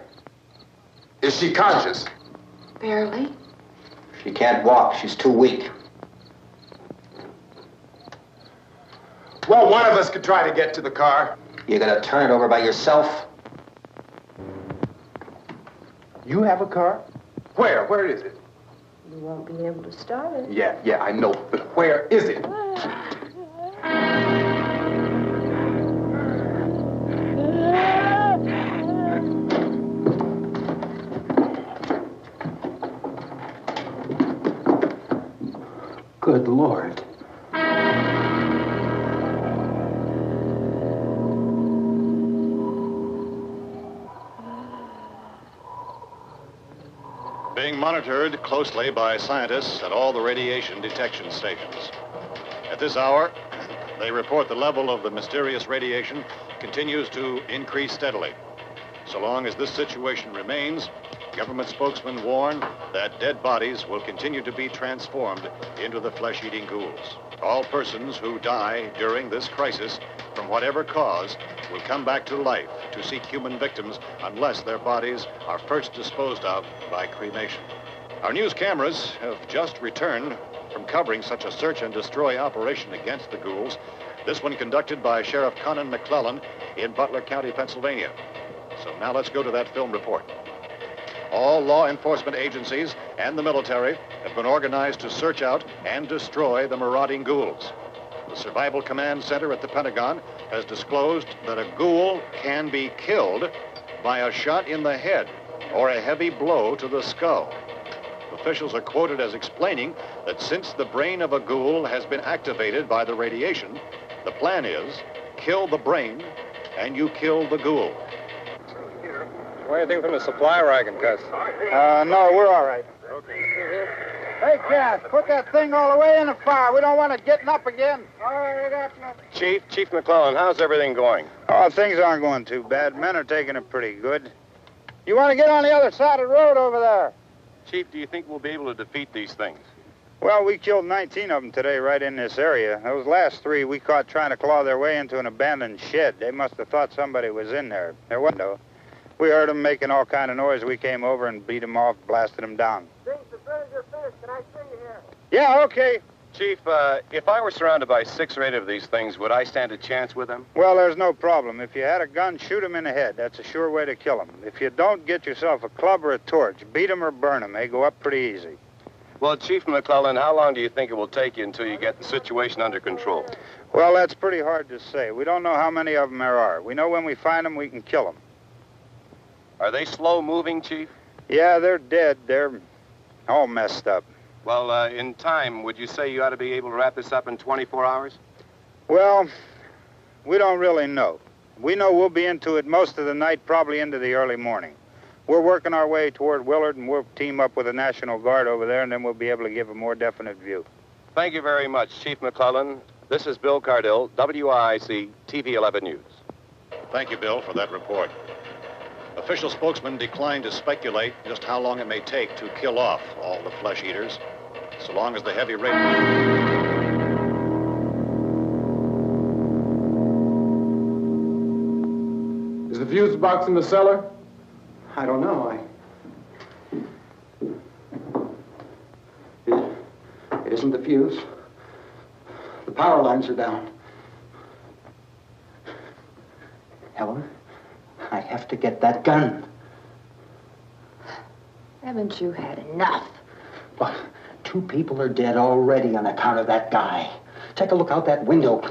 Is she conscious? Barely. She can't walk. She's too weak. Well, one of us could try to get to the car. You gonna turn it over by yourself? You have a car? Where? Where is it? You won't be able to start it. Yeah, I know. But where is it? Good Lord. Being monitored closely by scientists at all the radiation detection stations. At this hour, they report the level of the mysterious radiation continues to increase steadily. So long as this situation remains, government spokesmen warn that dead bodies will continue to be transformed into the flesh-eating ghouls. All persons who die during this crisis, from whatever cause, will come back to life to seek human victims unless their bodies are first disposed of by cremation. Our news cameras have just returned from covering such a search and destroy operation against the ghouls, this one conducted by Sheriff Conan McClellan in Butler County, Pennsylvania. So now let's go to that film report. All law enforcement agencies and the military have been organized to search out and destroy the marauding ghouls. The Survival Command Center at the Pentagon has disclosed that a ghoul can be killed by a shot in the head or a heavy blow to the skull. Officials are quoted as explaining that since the brain of a ghoul has been activated by the radiation, the plan is kill the brain and you kill the ghoul. What do you think from the supply wagon, Gus? No, we're all right. Okay. Hey, Cass, put that thing all the way in the fire. We don't want it getting up again. All right, that's nothing. Chief McClellan, how's everything going? Oh, things aren't going too bad. Men are taking it pretty good. You want to get on the other side of the road over there? Chief, do you think we'll be able to defeat these things? Well, we killed 19 of them today right in this area. Those last 3 we caught trying to claw their way into an abandoned shed. They must have thought somebody was in there. There wasn't, though. We heard them making all kind of noise. We came over and beat them off, blasted them down. Things as good as your fist. Can I see you here? Yeah, okay. Chief, if I were surrounded by 6 or 8 of these things, would I stand a chance with them? Well, there's no problem. If you had a gun, shoot them in the head. That's a sure way to kill them. If you don't, get yourself a club or a torch. Beat them or burn them. They go up pretty easy. Well, Chief McClellan, how long do you think it will take you until you get the situation under control? Well, that's pretty hard to say. We don't know how many of them there are. We know when we find them, we can kill them. Are they slow-moving, Chief? Yeah, they're dead. They're all messed up. Well, in time, would you say you ought to be able to wrap this up in 24 hours? Well, we don't really know. We know we'll be into it most of the night, probably into the early morning. We're working our way toward Willard, and we'll team up with the National Guard over there, and then we'll be able to give a more definite view. Thank you very much, Chief McClellan. This is Bill Cardill, WIC TV 11 News. Thank you, Bill, for that report. Official spokesmen declined to speculate just how long it may take to kill off all the flesh eaters, so long as the heavy rain... Is the fuse box in the cellar? I don't know. It isn't the fuse. The power lines are down. Helen, I have to get that gun. Haven't you had enough? Well, 2 people are dead already on account of that guy. Take a look out that window.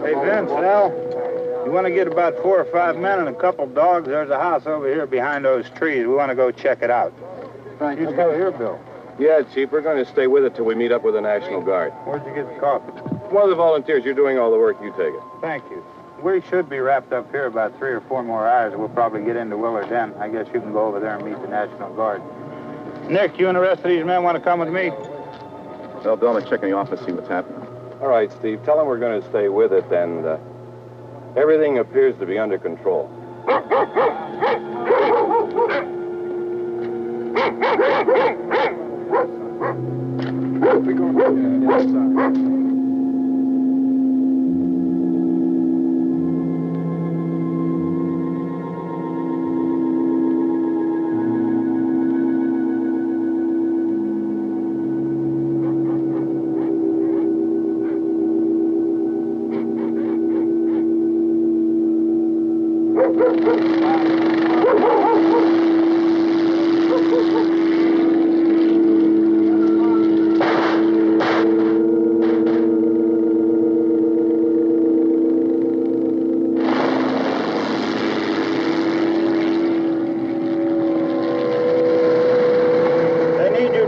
Hey, Vince, Al, you want to get about 4 or 5 men and a couple dogs? There's a house over here behind those trees. We want to go check it out. Right. You still here, Bill? Yeah, Chief, we're going to stay with it till we meet up with the National Guard. Where'd you get the coffee? One of the volunteers, you're doing all the work, you take it. Thank you. We should be wrapped up here about 3 or 4 more hours. We'll probably get into Willard then. I guess you can go over there and meet the National Guard. Nick, you and the rest of these men want to come with me? Well, Bill, I'm check in the office, see what's happening. All right, Steve, tell them we're going to stay with it, and everything appears to be under control.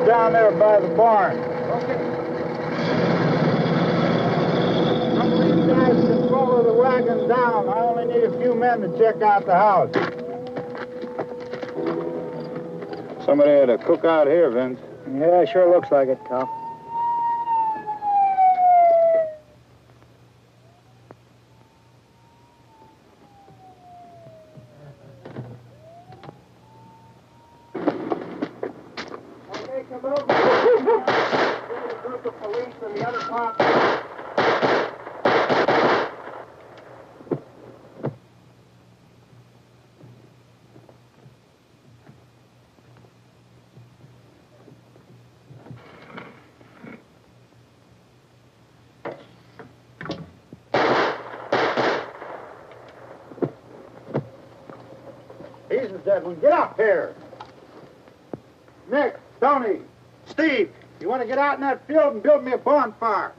Down there by the barn. Okay. Some of these guys can follow the wagon down. I only need a few men to check out the house. Somebody had a cookout here, Vince. Yeah, it sure looks like it, Tom. He's the dead one. Get up here. Nick, Tony, Steve, you want to get out in that field and build me a bonfire?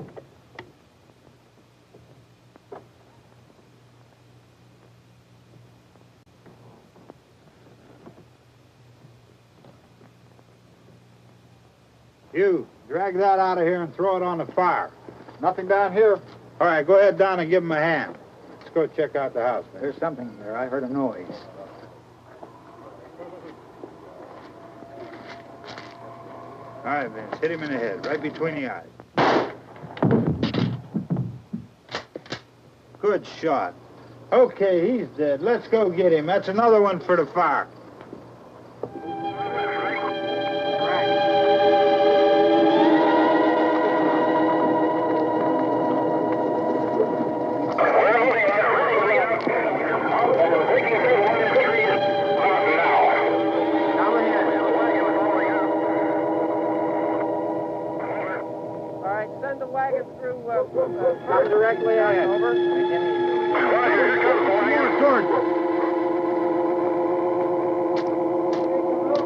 You, drag that out of here and throw it on the fire. Nothing down here? All right, go ahead down and give him a hand. Let's go check out the house. There's something there. I heard a noise. All right, Vince, hit him in the head, right between the eyes. Good shot. Okay, he's dead. Let's go get him. That's another one for the fire. Come directly on over.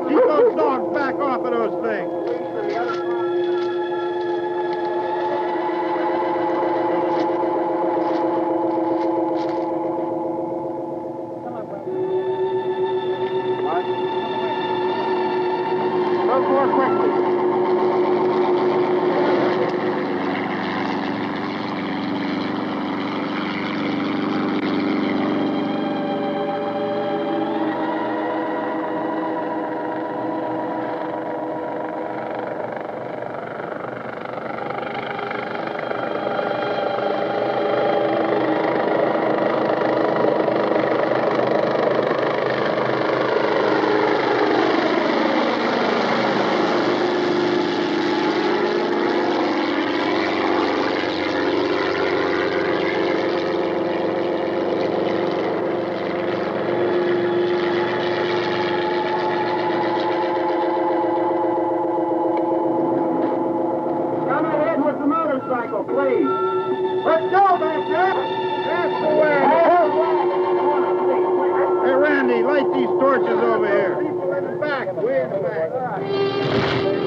Keep those dogs back off of those things. Go more quickly. Please. Let's go back there. That's the way. Hey, Randy, light these torches over here. People in the back. Way in the back.